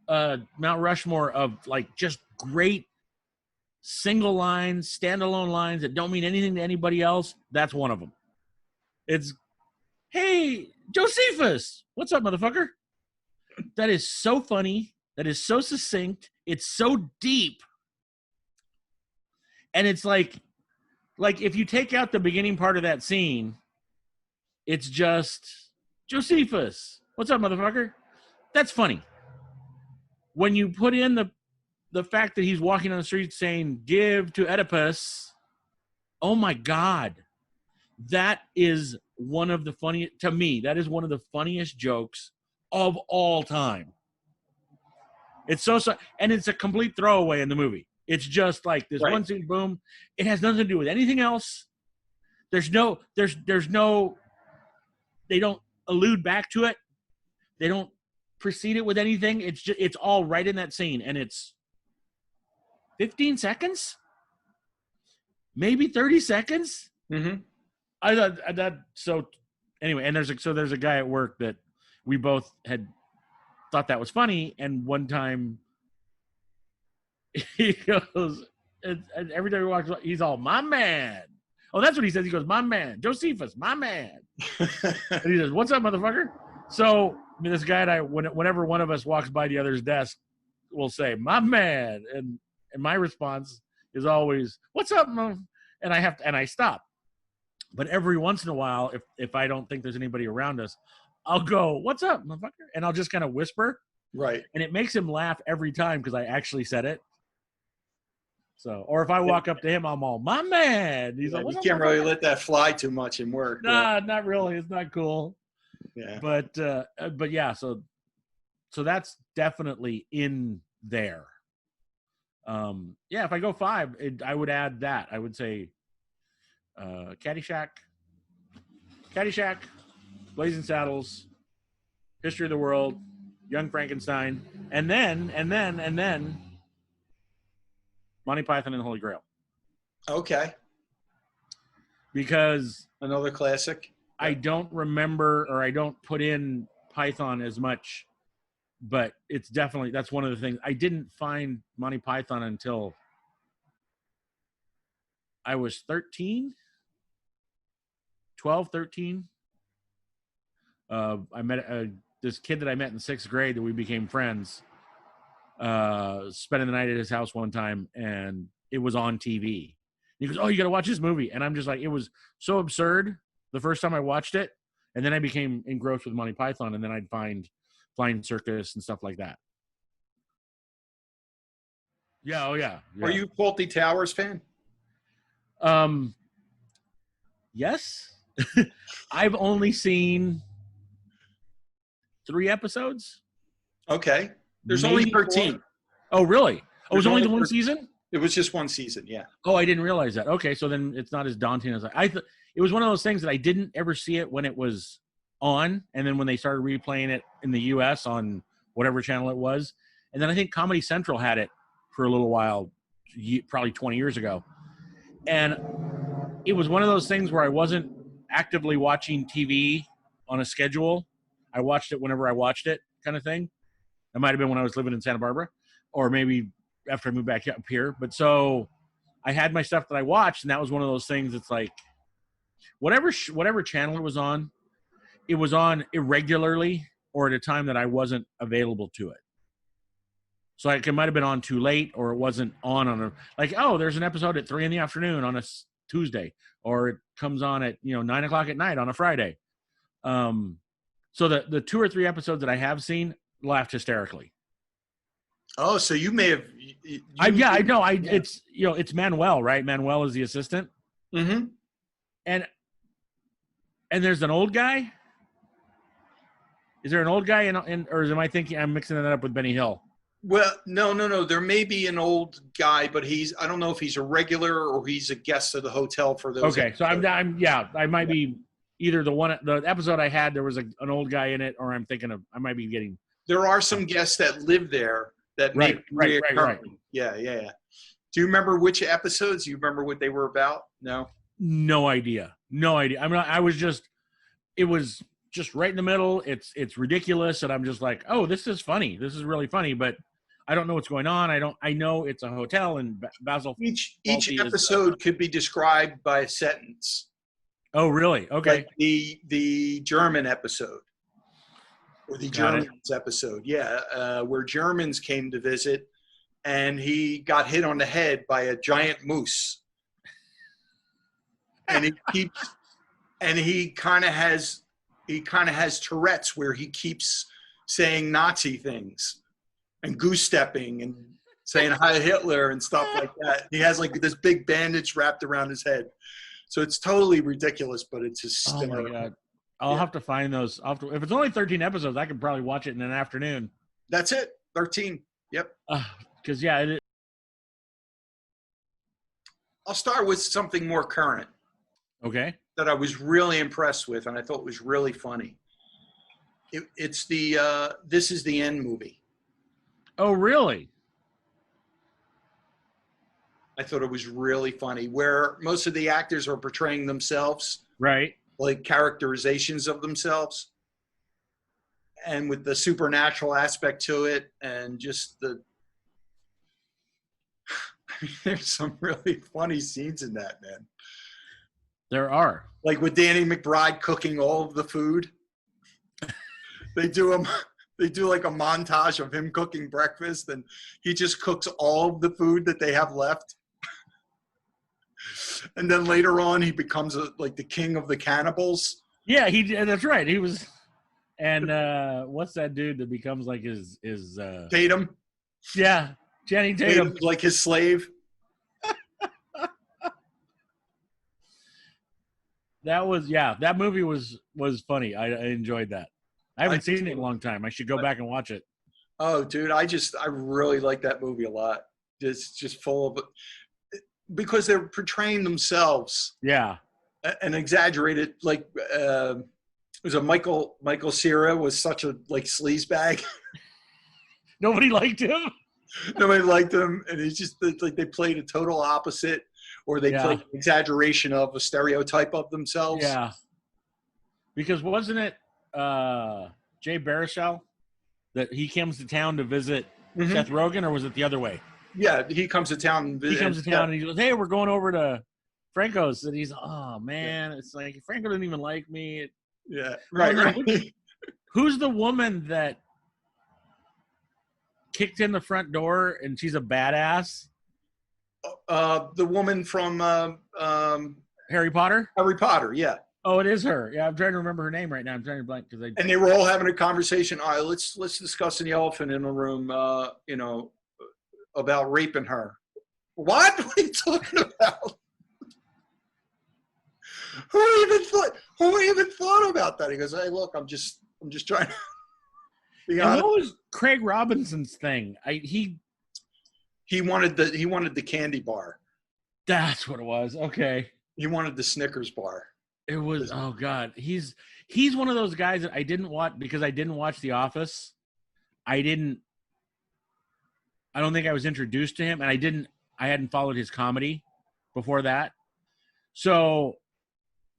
Mount Rushmore of like just great single lines, standalone lines that don't mean anything to anybody else, that's one of them. It's, hey, Josephus, what's up, motherfucker? That is so funny. That is so succinct. It's so deep. And it's like if you take out the beginning part of that scene, it's just, Josephus, what's up, motherfucker? That's funny. When you put in the fact that he's walking on the street saying, give to Oedipus, oh my God. That is one of the funniest, to me, that is one of the funniest jokes of all time. It's so, and it's a complete throwaway in the movie. It's just like this one scene, boom. It has nothing to do with anything else. There's no, they don't allude back to it. They don't precede it with anything. It's all right in that scene, and it's 15 seconds, maybe 30 seconds. Mm-hmm. I thought that. So anyway, and there's a guy at work that we both had thought that was funny. And one time he goes, and every time he walks, he's all, my man. Oh, that's what he says. He goes, my man, Josephus, my man. And he says, what's up, motherfucker? So this guy and I, whenever one of us walks by the other's desk, we'll say, my man. And my response is always, what's up, man? And I stop. But every once in a while, if I don't think there's anybody around us, I'll go, what's up, motherfucker? And I'll just kind of whisper. Right. And it makes him laugh every time because I actually said it. So, or if I walk up to him, I'm all, my man. He's like, you can't really let that fly too much in work. Nah, not really. It's not cool. Yeah. But yeah, so that's definitely in there. Yeah, if I go 5, I would add that. I would say Caddyshack, Blazing Saddles, History of the World, Young Frankenstein, and then Monty Python and the Holy Grail. Okay. Because another classic. I don't remember, or I don't put in Python as much, but it's definitely, that's one of the things. I didn't find Monty Python until I was 13. I met this kid that I met in 6th grade that we became friends, spending the night at his house one time, and it was on TV. He goes, oh, you got to watch this movie. And I'm just like, it was so absurd the first time I watched it. And then I became engrossed with Monty Python, and then I'd find Flying Circus and stuff like that. Yeah, oh yeah. Are you a Fawlty Towers fan? Yes. I've only seen 3 episodes. Okay. There's only 13. 4. Oh, really? Oh, it was only the one season? It was just one season, yeah. Oh, I didn't realize that. Okay, so then it's not as daunting as I thought. It was one of those things that I didn't ever see it when it was on, and then when they started replaying it in the U.S. on whatever channel it was. And then I think Comedy Central had it for a little while, probably 20 years ago. And it was one of those things where I wasn't actively watching TV on a schedule. I watched it whenever I watched it, kind of thing. It might have been when I was living in Santa Barbara, or maybe after I moved back up here. But so I had my stuff that I watched, and that was one of those things. It's like whatever channel it was on irregularly or at a time that I wasn't available to it. So like it might have been on too late, or it wasn't on a, like, oh, there's an episode at 3 p.m. on a Tuesday, or it comes on at 9 o'clock at night on a Friday. So the 2 or 3 episodes that I have seen, laughed hysterically. Oh, so you may have. I know. It's it's Manuel, right? Manuel is the assistant. Mm-hmm. And there's an old guy. Is there an old guy or am I thinking I'm mixing that up with Benny Hill? Well, no. There may be an old guy, but I don't know if he's a regular or he's a guest of the hotel for those. Okay, so I might be either the episode I had, there was an old guy in it, or I might be getting. There are some guests that live there that right. Yeah. Do you remember which episodes? Do you remember what they were about? No. No idea. I mean, it was just right in the middle. It's ridiculous, and I'm just like, oh, this is funny. This is really funny, but I don't know what's going on. I know it's a hotel in Basel. Each episode could be described by a sentence. Oh, really? Okay. Like the German episode, or the Germans episode, where Germans came to visit, and he got hit on the head by a giant moose, and he kind of has Tourette's, where he keeps saying Nazi things and goose stepping and saying Heil Hitler and stuff like that. He has like this big bandage wrapped around his head. So it's totally ridiculous, but it's hysterical. Oh my God. I'll have to find those. If it's only 13 episodes, I could probably watch it in an afternoon. That's it. 13. Yep. Because, I'll start with something more current. Okay. That I was really impressed with, and I thought was really funny. It's the This Is the End movie. Oh, really? I thought it was really funny, where most of the actors are portraying themselves. Right. Like characterizations of themselves. and with the supernatural aspect to it, and just there's some really funny scenes in that, man. There are. Like with Danny McBride cooking all of the food. They do like a montage of him cooking breakfast, and he just cooks all of the food that they have left. And then later on, he becomes like the king of the cannibals. Yeah, that's right. He was. And what's that dude that becomes like his Tatum? Yeah, Channing Tatum. Like his slave. That movie was funny. I enjoyed that. I haven't seen it in a long time. I should go back and watch it. Oh, dude, I really like that movie a lot. It's just full of, because they're portraying themselves. Yeah. And exaggerated, like it was a Michael Cera was such a like sleazebag. Nobody liked him. Nobody liked him, and it's just like they played a total opposite, or they played an exaggeration of a stereotype of themselves. Yeah. Because wasn't it Jay Baruchel that he comes to town to visit Seth Rogen, or was it the other way? Yeah, he comes to town. And he goes, "Hey, we're going over to Franco's," and he's, "Oh man, it's like Franco didn't even like me." Yeah, right. Who's the woman that kicked in the front door and she's a badass? The woman from Harry Potter. Harry Potter, yeah. Oh, it is her. Yeah, I'm trying to remember her name right now. I'm trying to blank And they were all having a conversation. All right, let's discuss the elephant in the room. About raping her. What are you talking about? Who even thought about that? He goes, "Hey, look, I'm just trying to be honest." What was Craig Robinson's thing? He wanted the candy bar. That's what it was. Okay. He wanted the Snickers bar. It was, oh God. He's one of those guys that I didn't watch because I didn't watch The Office. I don't think I was introduced to him, and I hadn't followed his comedy before that. So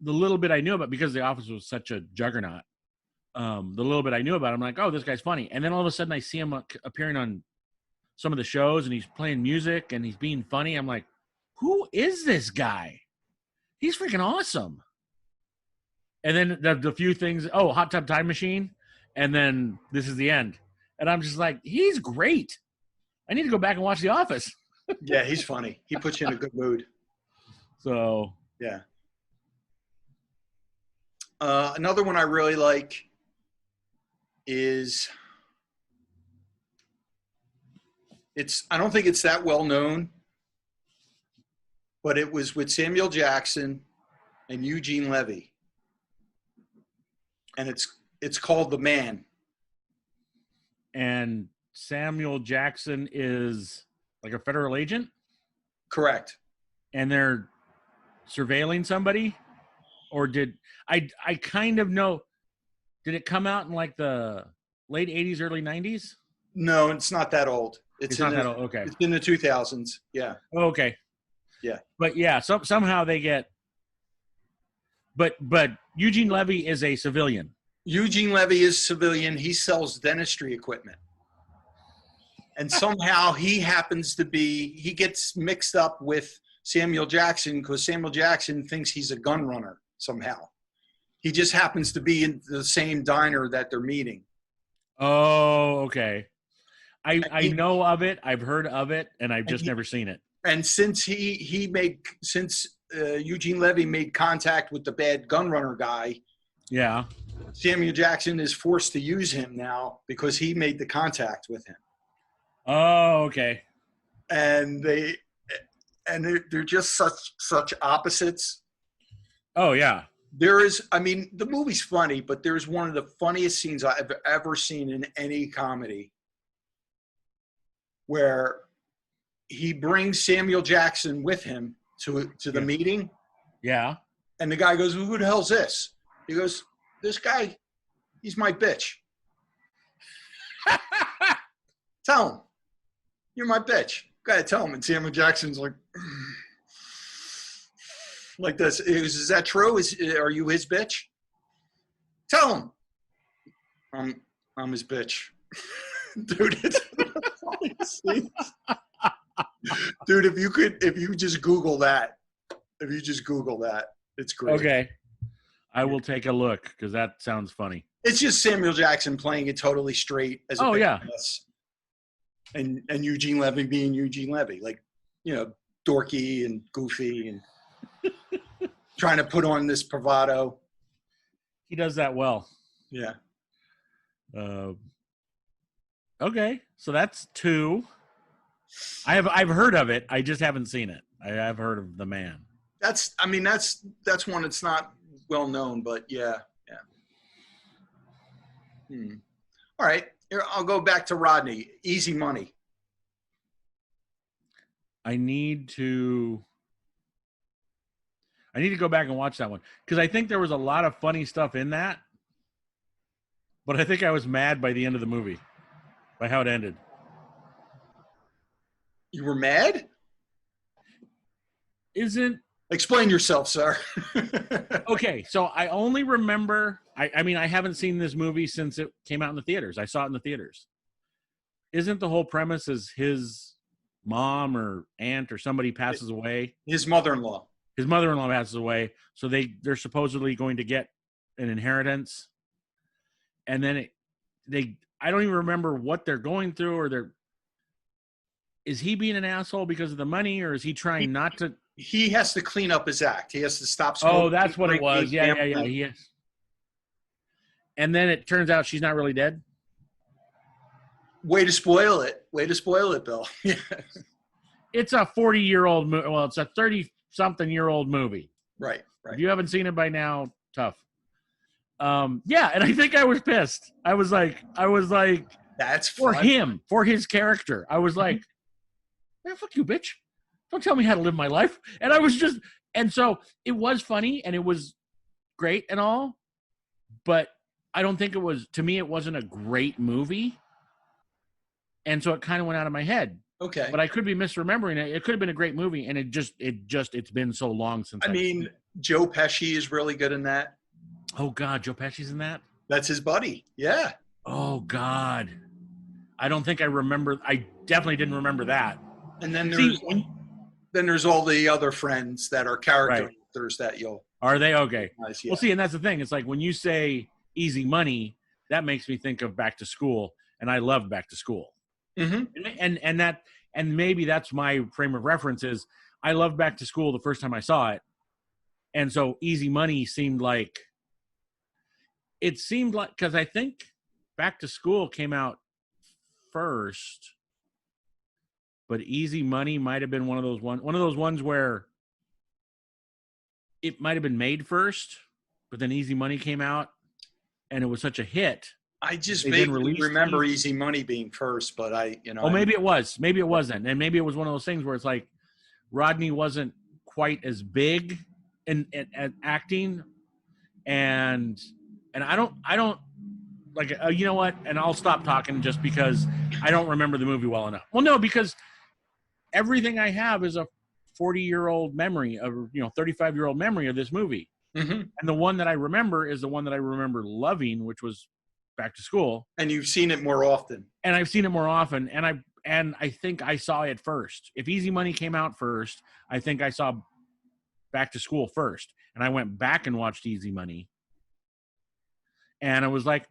the little bit I knew about, because The Office was such a juggernaut, the little bit I knew about him, I'm like, oh, this guy's funny. And then all of a sudden I see him appearing on some of the shows, and he's playing music and he's being funny. I'm like, who is this guy? He's freaking awesome. And then the few things, Hot Tub Time Machine, and then This Is the End. And I'm just like, he's great. I need to go back and watch The Office. Yeah, he's funny. He puts you in a good mood. So, yeah. Another one I really like is I don't think it's that well known, but it was with Samuel Jackson and Eugene Levy. And it's called The Man. And Samuel Jackson is like a federal agent? Correct. And they're surveilling somebody? Or did I kind of know, did it come out in like the late 80s, early 90s? No, it's not that old. It's not that old. Okay. It's in the 2000s. Yeah. Oh, okay. Yeah. But yeah, somehow they get, but Eugene Levy is a civilian. Eugene Levy is civilian. He sells dentistry equipment. And somehow he gets mixed up with Samuel Jackson because Samuel Jackson thinks he's a gun runner somehow. He just happens to be in the same diner that they're meeting. Oh, okay. I know of it. I've heard of it, and I've just never seen it. And since Eugene Levy made contact with the bad gun runner guy, yeah, Samuel Jackson is forced to use him now because he made the contact with him. Oh, okay. And they're just such opposites. Oh yeah. The movie's funny, but there's one of the funniest scenes I've ever seen in any comedy where he brings Samuel Jackson with him to the meeting. Yeah. And the guy goes, well, who the hell's this? He goes, this guy, he's my bitch. Tell him. You're my bitch. Gotta tell him. And Samuel Jackson's like this. Is that true? Are you his bitch? Tell him. I'm his bitch. Dude, it's one of the funniest things. Dude, if you just Google that, it's great. Okay. I will take a look because that sounds funny. It's just Samuel Jackson playing it totally straight as a badass. And Eugene Levy being Eugene Levy, like, dorky and goofy and trying to put on this bravado. He does that well. Yeah. Okay, so that's 2. I've heard of it. I just haven't seen it. I've heard of The Man. That's one that's not well known, but yeah. All right, here, I'll go back to Rodney. Easy Money. I need to go back and watch that one because I think there was a lot of funny stuff in that, but I think I was mad by the end of the movie, by how it ended. You were mad? Explain yourself, sir. Okay, so I only remember. I mean, I haven't seen this movie since it came out in the theaters. I saw it in the theaters. Isn't the whole premise is his mom or aunt or somebody passes away? His mother-in-law. His mother-in-law passes away, so they're supposedly going to get an inheritance, and then I don't even remember what they're going through, or is he being an asshole because of the money, or is he trying not to? He has to clean up his act. He has to stop smoking. Oh, that's what it was. Yeah. Yes. And then it turns out she's not really dead. Way to spoil it, Bill. It's a 40-year-old movie. Well, it's a 30-something-year-old movie. Right. If you haven't seen it by now, tough. Yeah, and I think I was pissed. I was like, that's for fun. him, for his character. I was like, man, fuck you, bitch. Don't tell me how to live my life. And I was just, and so it was funny and it was great and all, but I don't think to me, it wasn't a great movie. And so it kind of went out of my head. Okay. But I could be misremembering it. It could have been a great movie. And it's been so long since. I mean, Joe Pesci is really good in that. Oh God, Joe Pesci's in that? That's his buddy. Yeah. Oh God. I don't think I remember. I definitely didn't remember that. And then there's all the other friends that are character actors that you'll. Are they? Okay. Yeah. Well, see, and that's the thing. It's like when you say Easy Money, that makes me think of Back to School, and I love Back to School. Mm-hmm. And maybe that's my frame of reference is I loved Back to School the first time I saw it, and so Easy Money seemed like because I think Back to School came out first. But Easy Money might have been one of those ones where it might have been made first, but then Easy Money came out, and it was such a hit. I just vaguely remember Easy Money being first, but Oh, maybe it was. Maybe it wasn't, and maybe it was one of those things where it's like Rodney wasn't quite as big in acting, and I don't like. You know what? And I'll stop talking just because I don't remember the movie well enough. Well, no, because everything I have is a 40-year-old memory of, 35-year-old memory of this movie. Mm-hmm. And the one that I remember is the one that I remember loving, which was Back to School. And you've seen it more often. And I've seen it more often. And I think I saw it first. If Easy Money came out first, I think I saw Back to School first. And I went back and watched Easy Money. And I was like,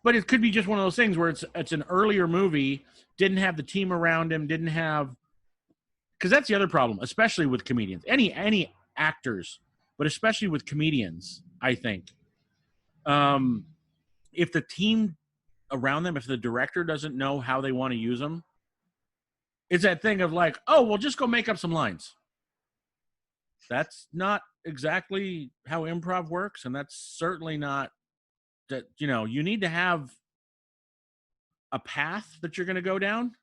But it could be just one of those things where it's an earlier movie, didn't have the team around him, didn't have – because that's the other problem, especially with comedians. Any actors, but especially with comedians, I think. If the team around them, if the director doesn't know how they want to use them, it's that thing of like, oh, well, just go make up some lines. That's not exactly how improv works, and that's certainly not that, you need to have a path that you're going to go down.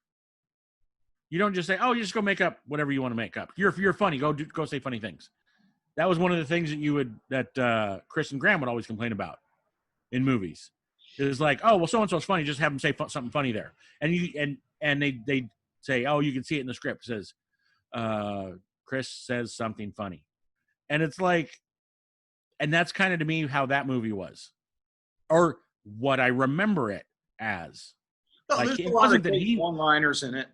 You don't just say, oh, you just go make up whatever you want to make up. You're funny. Go say funny things. That was one of the things that Chris and Graham would always complain about in movies. It was like, oh, well, so-and-so's funny. Just have them say something funny there. And they say, oh, you can see it in the script. It says, Chris says something funny. And it's like, and that's kind of to me how that movie was. Or what I remember it as. Well, Like there's a it lot wasn't of that he one-liners in it.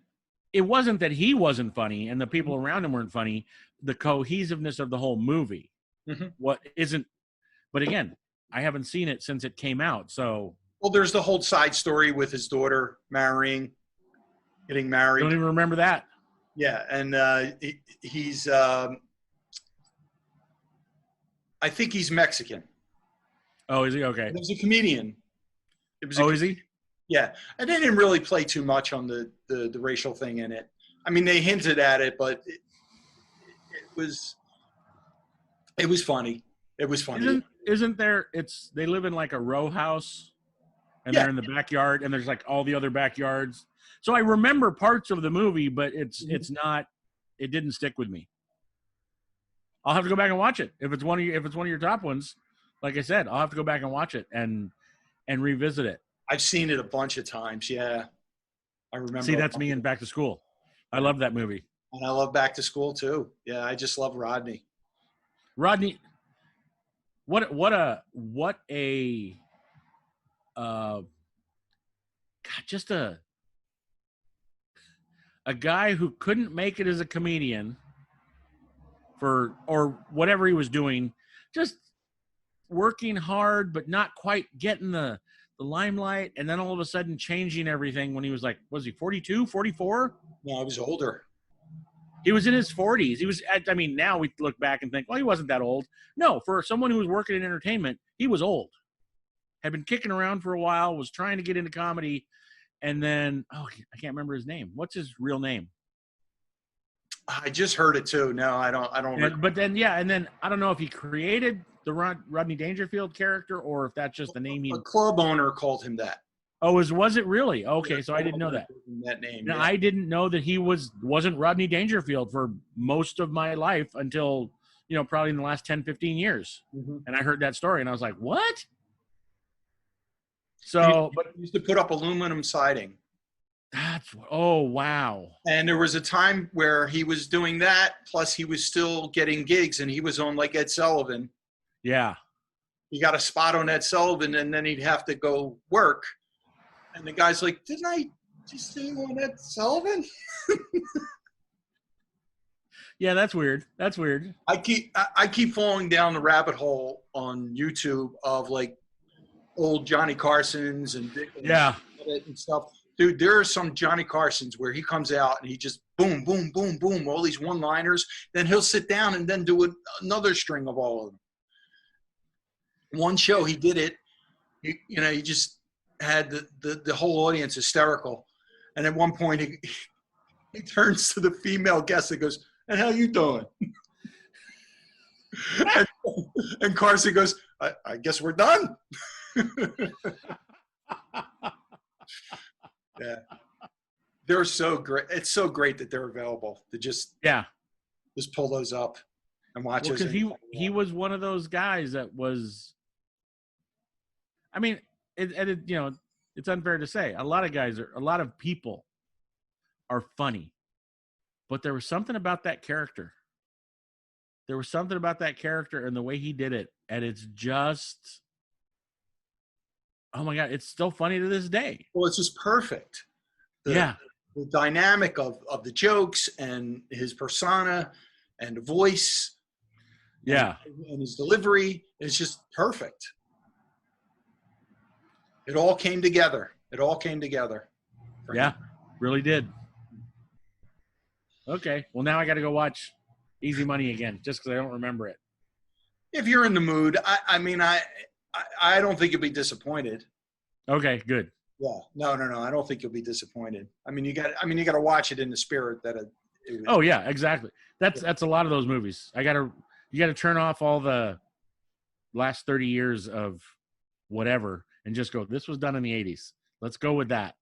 it wasn't that he wasn't funny and the people around him weren't funny. The cohesiveness of the whole movie, what isn't. But again, I haven't seen it since it came out. So, well, there's the whole side story with his daughter getting married. Don't even remember that. Yeah, and he's I think he's Mexican. Oh, is he? Okay. He was a comedian. Is he? Yeah, and they didn't really play too much on the racial thing in it. I mean, they hinted at it, but it was funny. It was funny. Isn't there? They live in like a row house, and they're in the backyard, and there's like all the other backyards. So I remember parts of the movie, but it's not. It didn't stick with me. I'll have to go back and watch it if it's one of your top ones. Like I said, I'll have to go back and watch it and revisit it. I've seen it a bunch of times. Yeah, I remember. See, that's me in Back to School. I love that movie. And I love Back to School too. Yeah, I just love Rodney. Rodney, what a just a guy who couldn't make it as a comedian or whatever he was doing, just working hard but not quite getting the limelight, and then all of a sudden changing everything when he was like, was he 42, 44? No, I was older. He was in his 40s. He was, I mean, now we look back and think, well, he wasn't that old. No, for someone who was working in entertainment, he was old. Had been kicking around for a while, was trying to get into comedy, and then, I can't remember his name. What's his real name? I just heard it too. No, I don't. But then, and then I don't know if he created the Rodney Dangerfield character or if that's just the name A club owner called him that. Oh, was it really? Okay, so I didn't know that. That name. Now, I didn't know that he wasn't Rodney Dangerfield for most of my life until, probably in the last 10, 15 years. And I heard that story and I was like, what? So, but he used to put up aluminum siding. Oh, wow. And there was a time where he was doing that, plus he was still getting gigs, and he was on like Ed Sullivan. Yeah. He got a spot on Ed Sullivan, and then he'd have to go work. And the guy's like, didn't I just see you on Ed Sullivan? Yeah, that's weird. I keep falling down the rabbit hole on YouTube of like old Johnny Carsons and stuff. Dude, there are some Johnny Carsons where he comes out and he just boom, boom, boom, boom, all these one-liners. Then he'll sit down and then do another string of all of them. One show he did it, he just had the whole audience hysterical. And at one point he turns to the female guest and goes, "And how you doing?" and Carson goes, I guess we're done. Yeah, they're so great. It's so great that they're available to just pull those up and watch those. Because he was one of those guys that was. I mean, it's unfair to say a lot of people are funny, but there was something about that character. There was something about that character and the way he did it, and it's just. Oh my God, it's still funny to this day. Well, it's just perfect. The dynamic of the jokes and his persona and the voice. Yeah. And his delivery is just perfect. It all came together. Yeah, really did. Okay, well now I got to go watch Easy Money again just because I don't remember it. If you're in the mood, I don't think you'll be disappointed. Okay, good. Yeah, no. I don't think you'll be disappointed. You got to watch it in the spirit that it was. Oh yeah, exactly. That's a lot of those movies. You got to turn off all the last 30 years of whatever and just go, this was done in the 80s. Let's go with that.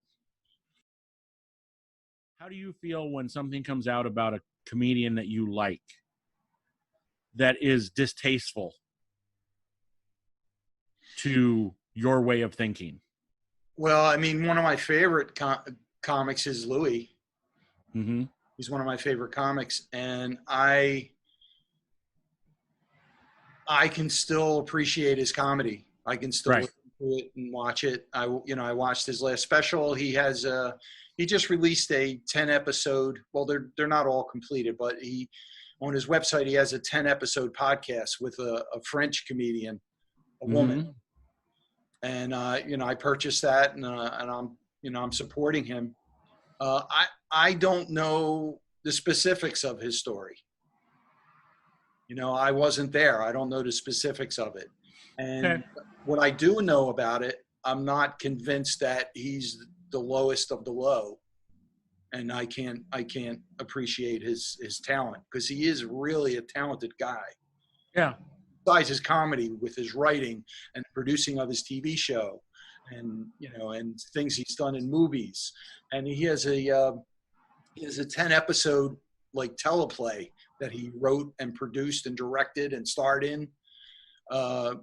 How do you feel when something comes out about a comedian that you like that is distasteful to your way of thinking? Well, one of my favorite comics is Louis. Mm-hmm. He's one of my favorite comics, and I can still appreciate his comedy. I can still listen through it and watch it. I watched his last special. He just released a 10-episode. Well, they're not all completed, but on his website he has a 10-episode podcast with a French comedian, a woman, and I purchased that, and I'm supporting him. I don't know the specifics of his story. I wasn't there. I don't know the specifics of it. And what I do know about it, I'm not convinced that he's the lowest of the low. And I can't appreciate his talent, because he is really a talented guy. Yeah. Besides his comedy, with his writing and producing of his TV show, and and things he's done in movies, and he has a 10-episode like teleplay that he wrote and produced and directed and starred in. Was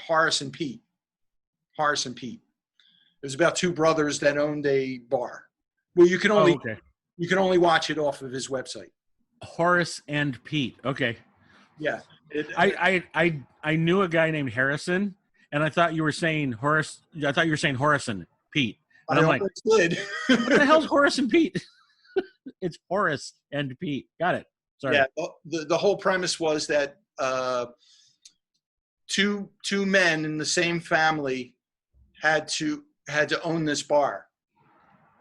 Horace and Pete. Horace and Pete. It was about two brothers that owned a bar. Well, you can only watch it off of his website. Horace and Pete. Okay. Yeah. I knew a guy named Harrison, and I thought you were saying Horace. I thought you were saying Horace and Pete. And I'm like, what the hell's Horace and Pete? It's Horace and Pete. Got it. Sorry. Yeah. The whole premise was that two men in the same family had to own this bar.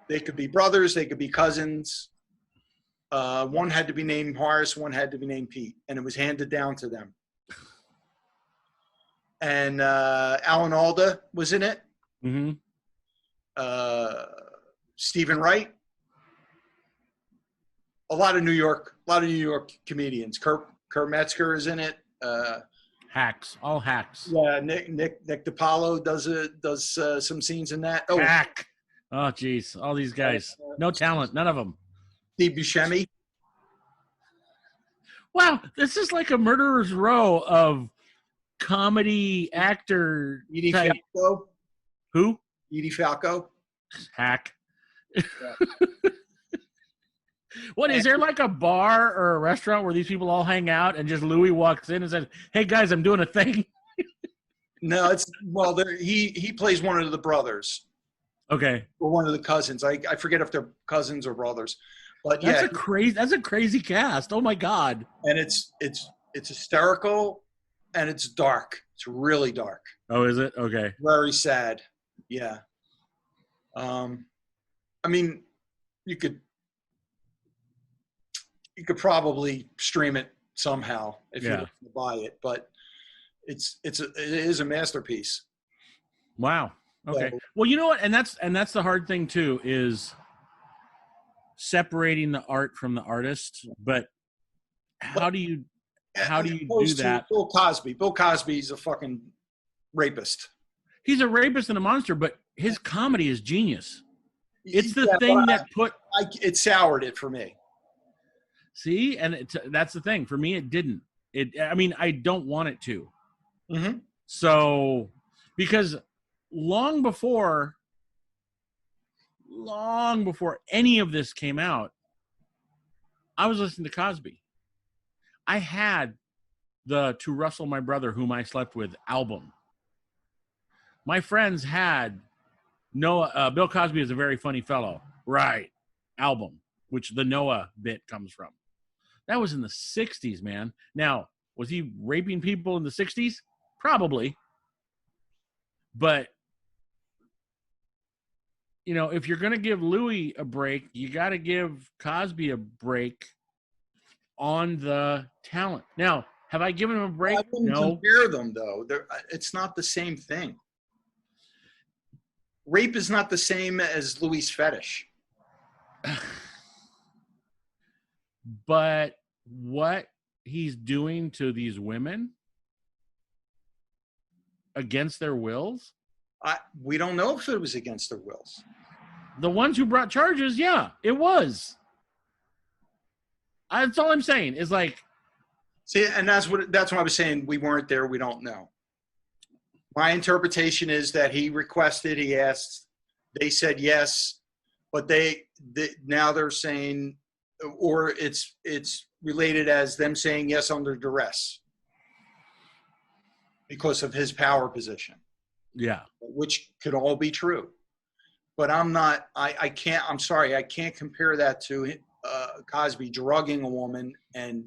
They could be brothers, they could be cousins. One had to be named Horace, one had to be named Pete, and it was handed down to them. And Alan Alda was in it. Mm-hmm. Stephen Wright. A lot of New York comedians. Kurt Metzger is in it. All hacks. Yeah, Nick DiPaolo does some scenes in that. Oh, Hack. Oh, geez, all these guys, no talent, none of them. Steve Buscemi. Wow, this is like a murderer's row of comedy actor. Edie Falco. Who? Edie Falco. Hack. Yeah. What, is there like a bar or a restaurant where these people all hang out and just Louis walks in and says, "Hey guys, I'm doing a thing"? No, he plays one of the brothers. Okay. Or one of the cousins. I forget if they're cousins or brothers. But that's a crazy cast. Oh my God. And it's hysterical and it's dark. It's really dark. Oh, is it? Okay. Very sad. Yeah. I mean, you could probably stream it somehow if you want to buy it, but it is a masterpiece. Wow. Okay. Well, you know what, and that's the hard thing too, is separating the art from the artist. But how do you do that? Bill Cosby's a fucking rapist. He's a rapist and a monster, but his comedy is genius. It's the thing that it soured it for me. See, and that's the thing. For me, it didn't. I mean, I don't want it to. Mm-hmm. So, because long before any of this came out, I was listening to Cosby. I had the To Russell My Brother Whom I Slept With album. My friends had Bill Cosby is a Very Funny Fellow, right, album, which the Noah bit comes from. That was in the 60s, man. Now, was he raping people in the 60s? Probably. But, if you're going to give Louis a break, you got to give Cosby a break on the talent. Now, have I given him a break? I wouldn't compare them, though. It's not the same thing. Rape is not the same as Louis' fetish. But what he's doing to these women against their wills? We don't know if it was against their wills. The ones who brought charges, yeah, it was. That's all I'm saying is like. See, and that's what I was saying. We weren't there. We don't know. My interpretation is that he requested, he asked, they said yes, but now they're saying, or it's related as them saying yes under duress. because of his power position. Yeah. Which could all be true. But I can't, I'm sorry, I can't compare that to Cosby drugging a woman and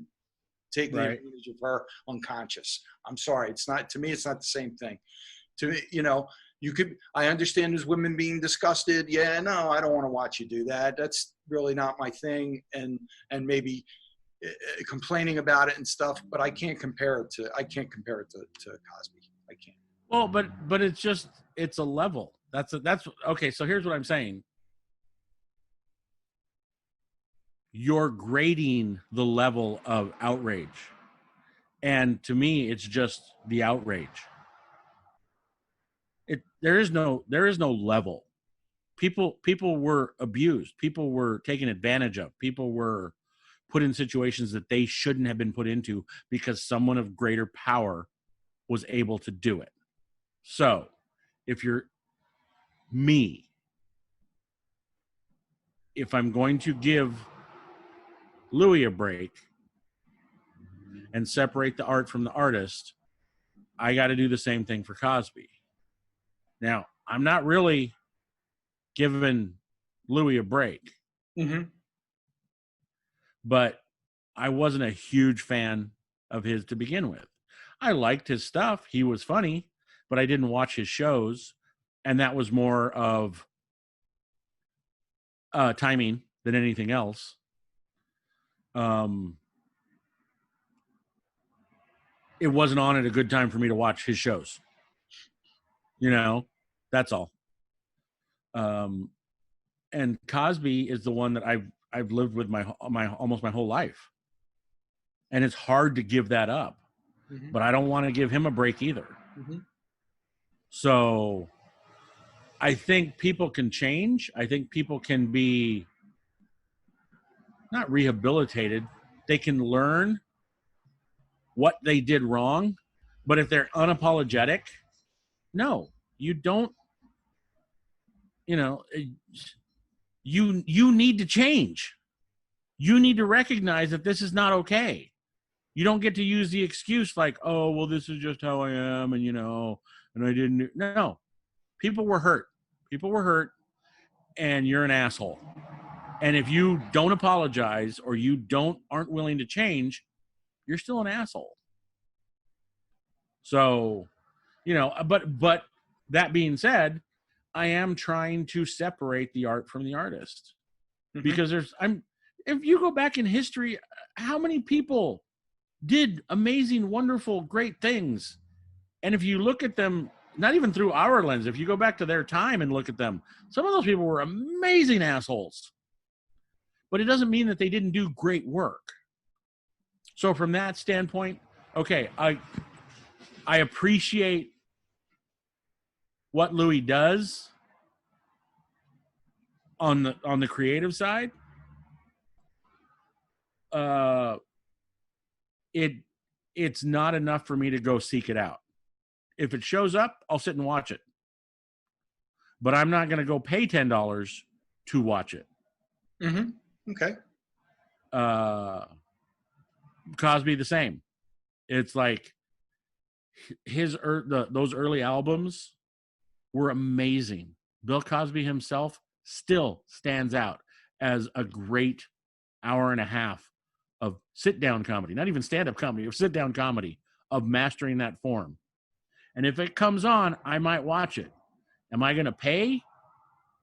taking advantage of her unconscious. I'm sorry. It's not, to me, it's not the same thing. To me, you know, I understand there's women being disgusted. Yeah, no, I don't want to watch you do that. That's really not my thing. And maybe complaining about it and stuff, but I can't compare it to Cosby. I can't. Well, but it's a level. That's okay. So here's what I'm saying. You're grading the level of outrage. And to me, it's just the outrage. There is no level. People were abused. People were taken advantage of. People were put in situations that they shouldn't have been put into because someone of greater power was able to do it. So, if you're me, if I'm going to give Louis a break and separate the art from the artist, I got to do the same thing for Cosby. Now, I'm not really giving Louis a break, but I wasn't a huge fan of his to begin with. I liked his stuff. He was funny, but I didn't watch his shows, and that was more of timing than anything else. It wasn't on at a good time for me to watch his shows. You know, that's all. And Cosby is the one that I've lived with my almost my whole life, and it's hard to give that up. But I don't want to give him a break either. So I think people can change. I think people can be not rehabilitated. They can learn what they did wrong. But if they're unapologetic, no, you don't, you know, you need to change. You need to recognize that this is not okay. You don't get to use the excuse like, oh, well, this is just how I am. And, you know, and I didn't. No, people were hurt. People were hurt. And you're an asshole. And if you don't apologize or you aren't willing to change, you're still an asshole. So, you know, but that being said, I am trying to separate the art from the artist. Because if you go back in history, how many people did amazing, wonderful, great things? And if you look at them, not even through our lens, if you go back to their time and look at them, some of those people were amazing assholes. But it doesn't mean that they didn't do great work. So from that standpoint, okay, I appreciate what Louis does on the creative side. It's not enough for me to go seek it out. If it shows up, I'll sit and watch it. But I'm not going to go pay $10 to watch it. Okay. Cosby the same. It's like those early albums were amazing. Bill Cosby himself still stands out as a great hour and a half of sit-down comedy, not even stand-up comedy, or sit-down comedy, of mastering that form. And if it comes on, I might watch it. Am I going to pay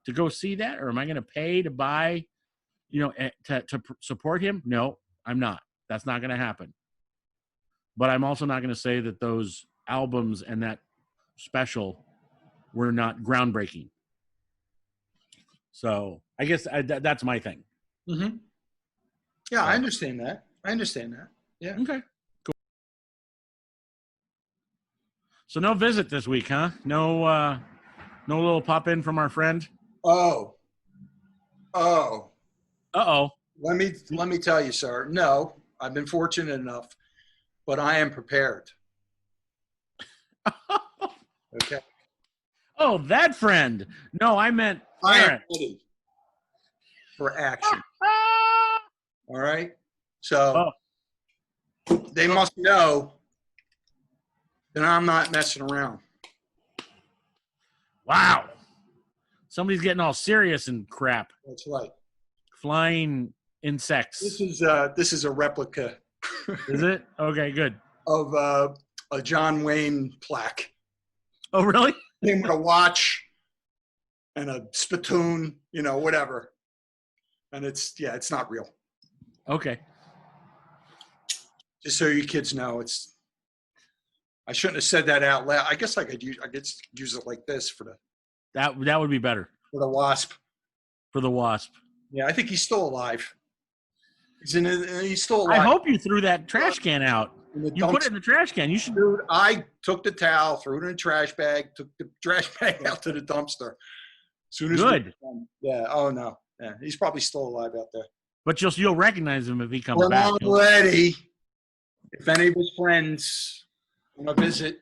to go see that? Or am I going to pay to buy, you know, to support him? No, I'm not. That's not going to happen. But I'm also not going to say that those albums and that special were not groundbreaking. So I guess that's my thing. Yeah, I understand that. Yeah. Okay. Cool. So no visit this week, huh? No little pop in from our friend. Oh. Uh-oh. Let me tell you, sir. No, I've been fortunate enough, but I am prepared. Okay. Oh, that friend. No, I meant I am ready for action. All right. So they must know then I'm not messing around. Wow. Somebody's getting all serious and crap. That's right. Flying insects. This is a replica. Is it? Okay, good. Of a John Wayne plaque. Oh, really? Him with a watch and a spittoon, whatever. And it's not real. Okay. Just so you kids know, I shouldn't have said that out loud. I guess I could use it like this for that would be better. For the wasp. For the wasp. Yeah, I think he's still alive. He's still alive. I hope you threw that trash can out. You put it in the trash can. You should. Dude, I took the towel, threw it in a trash bag, took the trash bag out to the dumpster. Soon as good. Yeah. Oh no. Yeah, he's probably still alive out there. But you'll recognize him if he comes back. Well, ready. If any of his friends want to visit.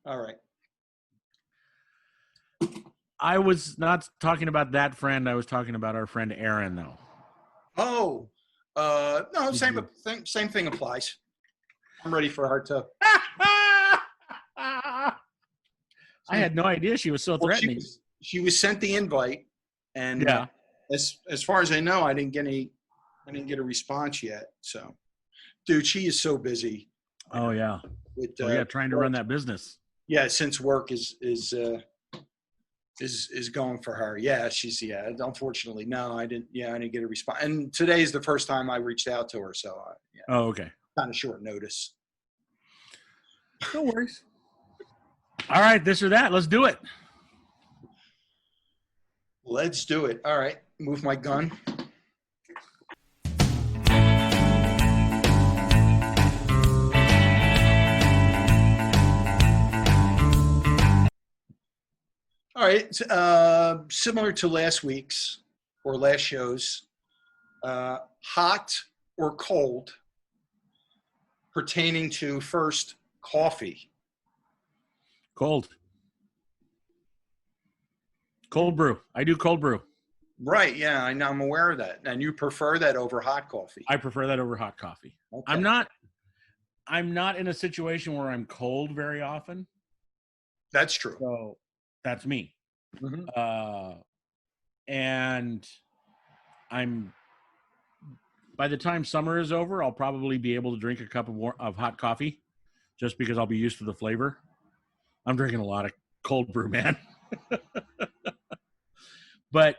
All right. I was not talking about that friend. I was talking about our friend Aaron, though. Oh, no, same thing applies. I'm ready for her to. I had no idea she was so threatening. She was sent the invite, and yeah. As far as I know, I didn't get a response yet. So, dude, she is so busy. Oh yeah. With trying to run that business. Yeah, since work is going for her. Yeah, unfortunately, no, I didn't get a response. And today is the first time I reached out to her. So, yeah. Oh, okay. Kind of short notice. No worries. All right, this or that. Let's do it. Let's do it. All right. Move my gun. All right. Similar to last week's or last show's, hot or cold pertaining to first coffee. Cold. Cold brew. I do cold brew. Right. Yeah, I'm aware of that. And you prefer that over hot coffee? I prefer that over hot coffee. Okay. I'm not in a situation where I'm cold very often. That's true. So that's me. Mm-hmm. And by the time summer is over, I'll probably be able to drink a cup of hot coffee just because I'll be used to the flavor. I'm drinking a lot of cold brew, man. But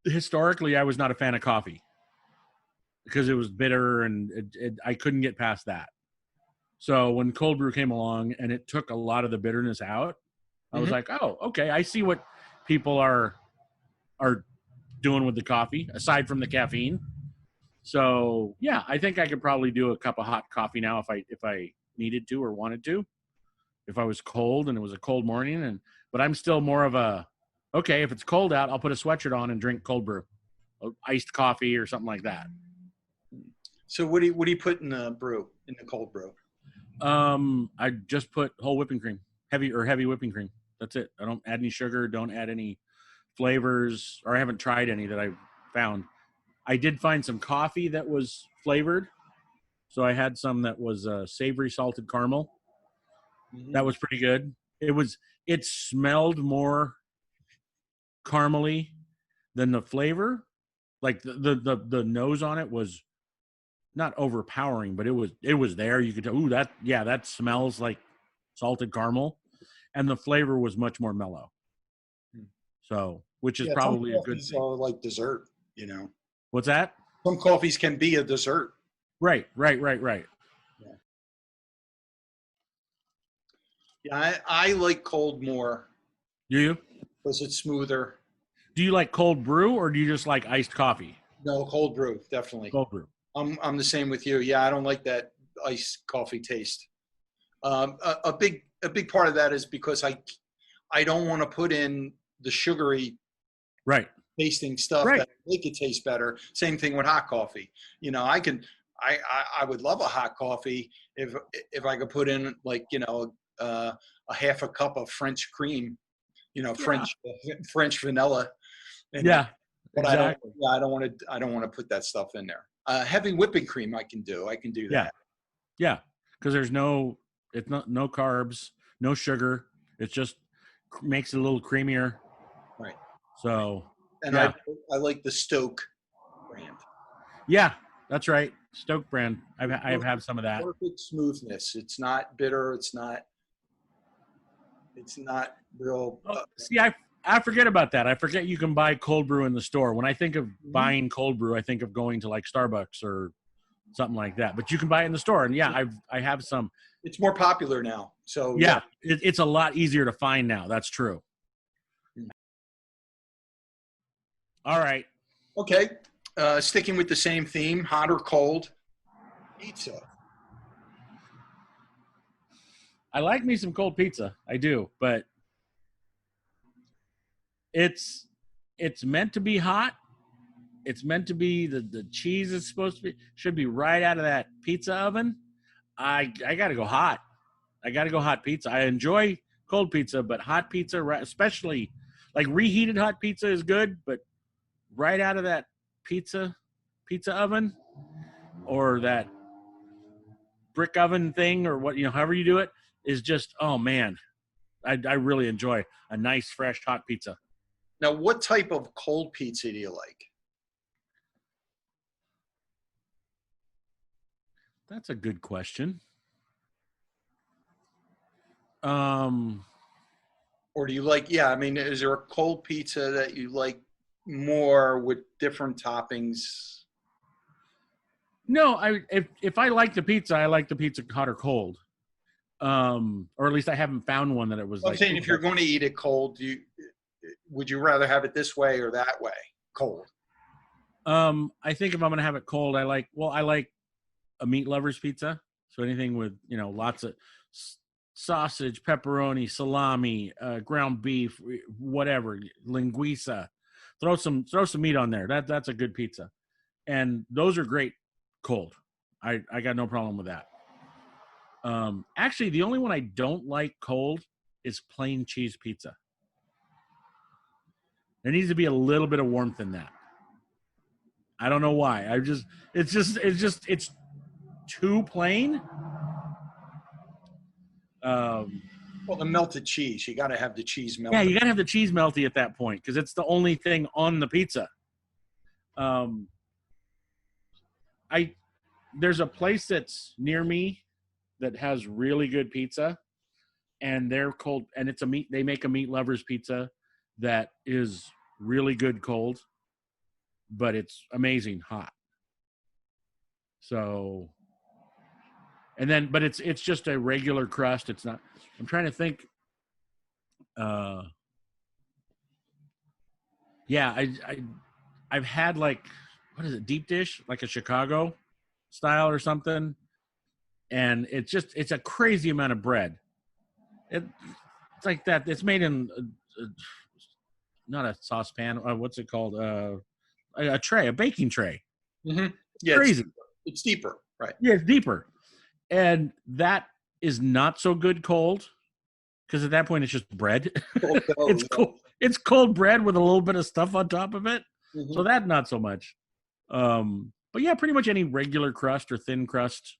historically, I was not a fan of coffee because it was bitter and I couldn't get past that. So when cold brew came along and it took a lot of the bitterness out, I was like, oh, okay, I see what people are doing with the coffee aside from the caffeine. So yeah, I think I could probably do a cup of hot coffee now if I needed to or wanted to. If I was cold and it was a cold morning, but I'm still more of a, okay, if it's cold out, I'll put a sweatshirt on and drink cold brew, iced coffee or something like that. So what do you put in the cold brew? I just put whole whipping cream, heavy whipping cream. That's it. I don't add any sugar, don't add any flavors, or I haven't tried any that I've found. I did find some coffee that was flavored. So I had some that was savory salted caramel. Mm-hmm. That was pretty good. It smelled more caramely than the flavor. Like the nose on it was not overpowering, but it was there. You could tell, ooh, that smells like salted caramel. And the flavor was much more mellow. So, which is probably a good thing. Like dessert, What's that? Some coffees can be a dessert. Right. Yeah, I like cold more. Do you? Because it's smoother. Do you like cold brew or do you just like iced coffee? No, cold brew, definitely. Cold brew. I'm the same with you. Yeah, I don't like that iced coffee taste. A big part of that is because I don't want to put in the sugary tasting stuff that make it taste better. Same thing with hot coffee. I would love a hot coffee if I could put in a half a cup of French cream, French vanilla. But exactly. I don't want to put that stuff in there. Heavy whipping cream I can do that. Yeah, because there's no carbs, no sugar. It just makes it a little creamier. Right. So, And yeah. I like the Stoke brand. Yeah, that's right. Stoke brand. I've had some of that. Perfect smoothness. It's not bitter. It's not real. See, I forget about that. I forget you can buy cold brew in the store. When I think of buying cold brew, I think of going to like Starbucks or something like that. But you can buy it in the store, and yeah, I have some. It's more popular now, so yeah. It's a lot easier to find now. That's true. All right. Okay. Sticking with the same theme, hot or cold pizza. I like me some cold pizza. I do, but it's meant to be hot. It's meant to be the cheese is supposed to be should be right out of that pizza oven. I got to go hot. I got to go hot pizza. I enjoy cold pizza, but hot pizza, especially like reheated hot pizza, is good. But right out of that pizza oven or that brick oven thing or what however you do it is just oh man, I really enjoy a nice fresh hot pizza. Now, what type of cold pizza do you like? That's a good question. Or do you like, I mean, is there a cold pizza that you like more with different toppings? No, if I like the pizza, I like the pizza hot or cold. Or at least I haven't found one that it was I'm saying if you're going to eat it cold, would you rather have it this way or that way? Cold. I think if I'm going to have it cold, I like a meat lover's pizza. So anything with, lots of sausage, pepperoni, salami, ground beef, whatever, linguiça. Throw some meat on there. That's a good pizza. And those are great cold. I got no problem with that. Actually, the only one I don't like cold is plain cheese pizza. There needs to be a little bit of warmth in that. I don't know why. It's too plain. Well, the melted cheese. You got to have the cheese melted. Yeah, you got to have the cheese melty at that point because it's the only thing on the pizza. There's a place that's near me that has really good pizza, and they're cold. And it's they make a meat lover's pizza that is really good cold, but it's amazing hot. So, but it's just a regular crust. It's not. I'm trying to think. I've had like, what is it, deep dish, like a Chicago style or something, and it's a crazy amount of bread. It's like that. It's made in not a saucepan. What's it called? A tray, a baking tray. Mm-hmm. Yeah, crazy. It's deeper, right? Yeah, it's deeper, and that is not so good cold because at that point it's just bread. It's cold. It's cold bread with a little bit of stuff on top of it. Mm-hmm. So that not so much. But yeah, pretty much any regular crust or thin crust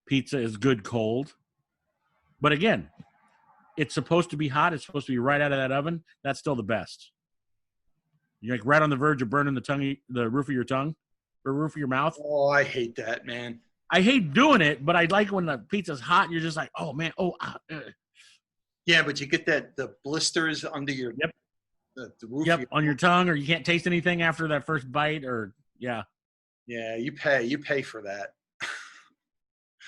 pizza is good cold. But again, it's supposed to be hot. It's supposed to be right out of that oven. That's still the best. You're like right on the verge of burning the roof of your tongue or roof of your mouth. Oh, I hate that, man. I hate doing it, but I like when the pizza's hot. You're just like, oh man, Yeah, but you get the blisters under your the roof. Yep, on your tongue, or you can't taste anything after that first bite, or yeah. Yeah, you pay for that,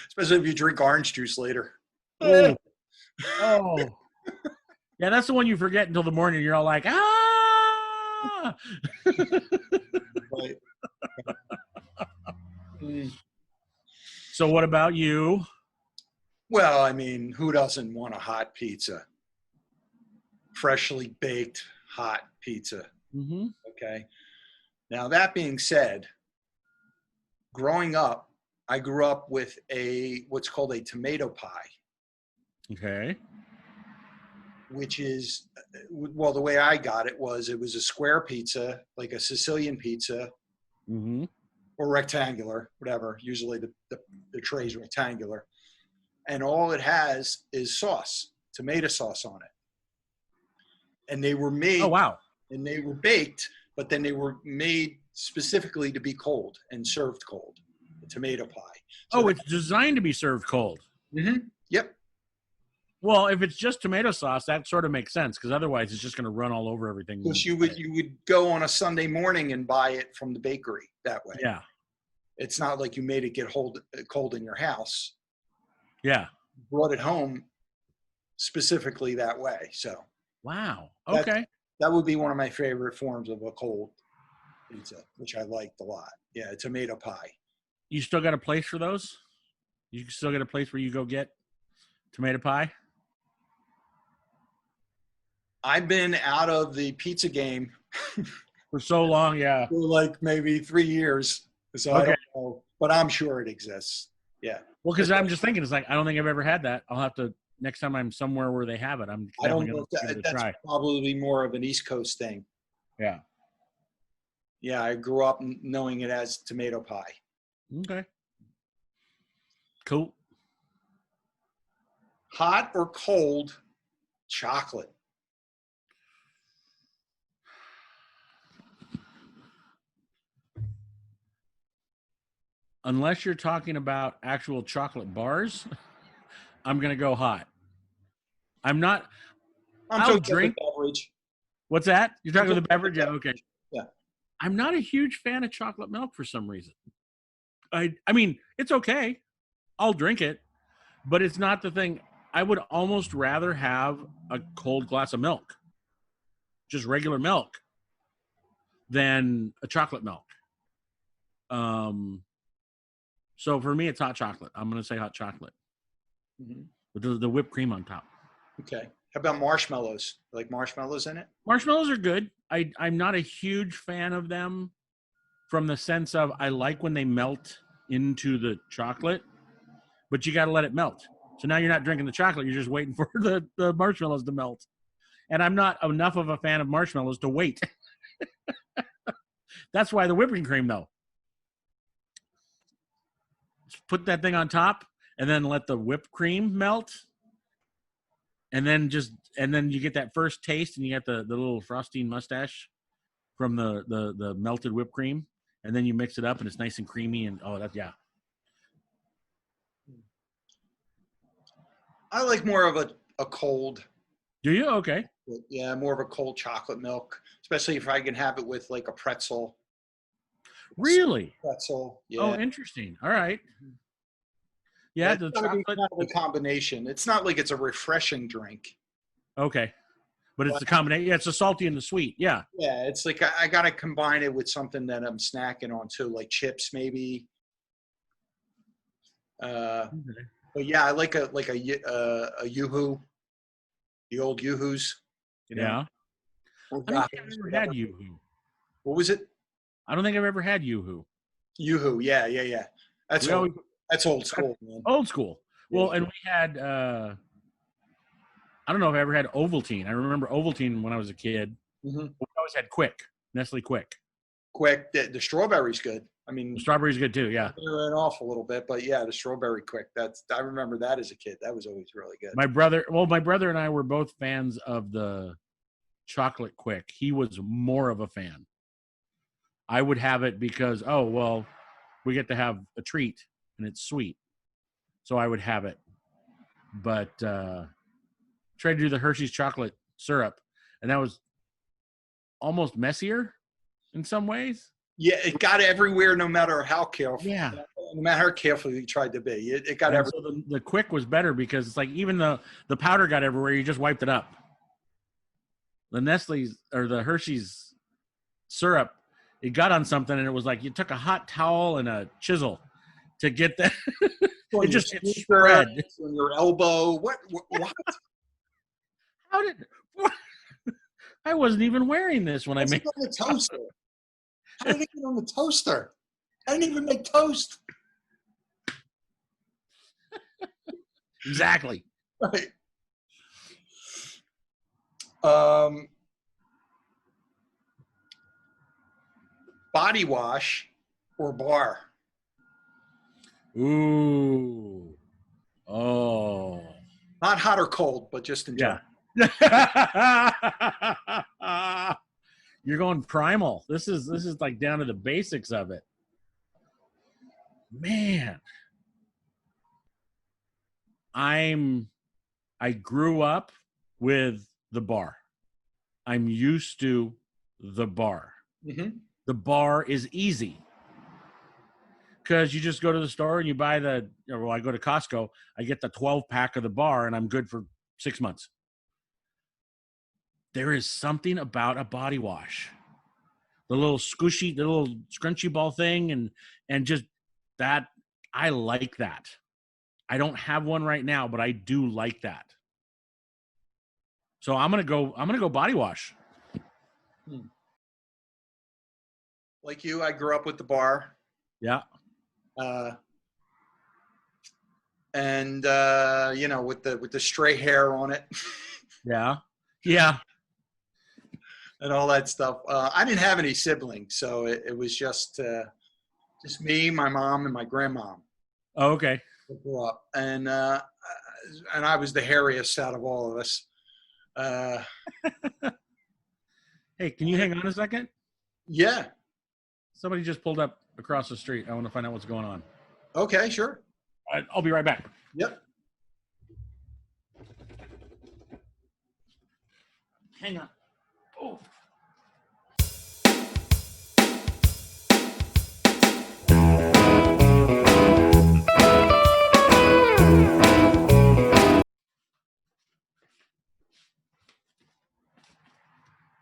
especially if you drink orange juice later. Oh, yeah, that's the one you forget until the morning. You're all like, ah. Right. So, what about you? Well, I mean, who doesn't want a hot pizza? Freshly baked hot pizza. Mm-hmm. Okay. Now, that being said, growing up, I grew up with what's called a tomato pie. Okay. Which is, well, the way I got it was a square pizza, like a Sicilian pizza. Mm-hmm. or rectangular, whatever. Usually the tray's rectangular. And all it has is sauce, tomato sauce on it. And they were made. Oh, wow. And they were baked, but then they were made specifically to be cold and served cold. A tomato pie. So it's designed to be served cold. Mm-hmm. Yep. Well, if it's just tomato sauce, that sort of makes sense because otherwise it's just going to run all over everything. Because you would go on a Sunday morning and buy it from the bakery that way. Yeah. It's not like you made it get cold in your house. Yeah. Brought it home specifically that way. So. Wow. Okay. That would be one of my favorite forms of a cold pizza, which I liked a lot. Yeah, a tomato pie. You still got a place for those? You still got a place where you go get tomato pie? I've been out of the pizza game for so long, yeah. For like maybe 3 years. So okay. I don't know, but I'm sure it exists. Yeah. Well, because I'm just thinking, it's like, I don't think I've ever had that. I'll have to, next time I'm somewhere where they have it, I don't know if that's try. Probably more of an East Coast thing. Yeah. Yeah, I grew up knowing it as tomato pie. Okay. Cool. Hot or cold chocolate? Unless you're talking about actual chocolate bars, I'm going to go hot. I'm not. I'll drink. Beverage. What's that? You're talking about the beverage? Yeah, okay. Yeah. I'm not a huge fan of chocolate milk for some reason. I mean, it's okay. I'll drink it, but it's not the thing. I would almost rather have a cold glass of milk, just regular milk, than a chocolate milk. So for me, it's hot chocolate. I'm going to say hot chocolate with the whipped cream on top. Okay. How about marshmallows? Like marshmallows in it? Marshmallows are good. I'm not a huge fan of them from the sense of I like when they melt into the chocolate, but you got to let it melt. So now you're not drinking the chocolate. You're just waiting for the marshmallows to melt. And I'm not enough of a fan of marshmallows to wait. That's why the whipping cream, though. Put that thing on top and then let the whipped cream melt. And then you get that first taste and you get the little frosting mustache from the melted whipped cream. And then you mix it up and it's nice and creamy and yeah. I like more of a cold. Do you? Okay. Yeah, more of a cold chocolate milk, especially if I can have it with like a pretzel. Really? Pretzel. Yeah. Oh, interesting. All right. Yeah, the chocolate. Kind of a combination. It's not like it's a refreshing drink. Okay. But it's the combination. Yeah, it's the salty and the sweet. Yeah. Yeah, it's like I got to combine it with something that I'm snacking on too, like chips maybe. But yeah, I like a Yoo-hoo, the old Yoo-hoos. You know? Yeah. I don't think I've ever had Yoo-hoo. What was it? I don't think I've ever had Yoo-hoo. Yoo-hoo, yeah. That's old school, man. Old school. Well, and we had I don't know if I ever had Ovaltine. I remember Ovaltine when I was a kid. Mm-hmm. We always had Quick, Nestle Quick. Quick, the strawberry's good. I mean, the strawberry's good too. Yeah, it went off a little bit, but yeah, the strawberry Quick. I remember that as a kid. That was always really good. My brother and I were both fans of the chocolate Quick. He was more of a fan. I would have it because we get to have a treat and it's sweet, so I would have it. But tried to do the Hershey's chocolate syrup, and that was almost messier in some ways. Yeah, it got everywhere no matter how careful. Yeah. No matter how careful you tried to be. It got everywhere. So the Quick was better because it's like even the powder got everywhere. You just wiped it up. The Nestle's or the Hershey's syrup, it got on something and it was like you took a hot towel and a chisel to get that. It just spread. On your elbow. What? What? I wasn't even wearing this when I made it on the toaster. How did it get on the toaster? I didn't even make toast. Exactly. Right. Body wash or bar? Ooh. Oh. Not hot or cold, but just in general. You're going primal. This is like down to the basics of it. Man. I grew up with the bar. I'm used to the bar. Mm-hmm. The bar is easy. Because you just go to the store and you buy I go to Costco, I get the 12-pack of the bar and I'm good for 6 months. There is something about a body wash. The little squishy, the little scrunchy ball thing and just that, I like that. I don't have one right now, but I do like that. So I'm gonna go body wash. Like you, I grew up with the bar. Yeah. And with the stray hair on it. Yeah. Yeah. And all that stuff. I didn't have any siblings, so it was just me, my mom, and my grandmom. Oh, okay. I grew up, and I was the hairiest out of all of us. Hey, can you hang on a second? Yeah. Somebody just pulled up across the street. I want to find out what's going on. Okay, sure. I'll be right back. Yep. Hang on. Oh.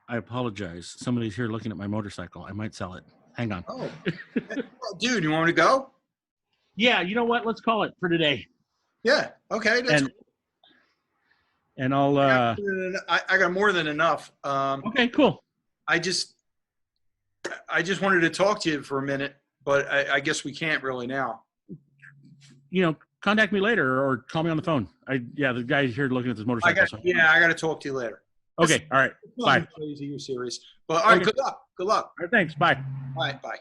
I apologize. Somebody's here looking at my motorcycle. I might sell it. Hang on. Oh, dude, you want me to go? Yeah, you know what? Let's call it for today. Yeah. Okay. That's cool. And I'll. I got more than enough. Okay. Cool. I just wanted to talk to you for a minute, but I guess we can't really now. Contact me later or call me on the phone. The guy's here looking at this motorcycle. I got to talk to you later. Okay. All right. Bye. Crazy, you're serious. But all right. Okay. Good luck. All right, thanks. Bye. All right. Bye.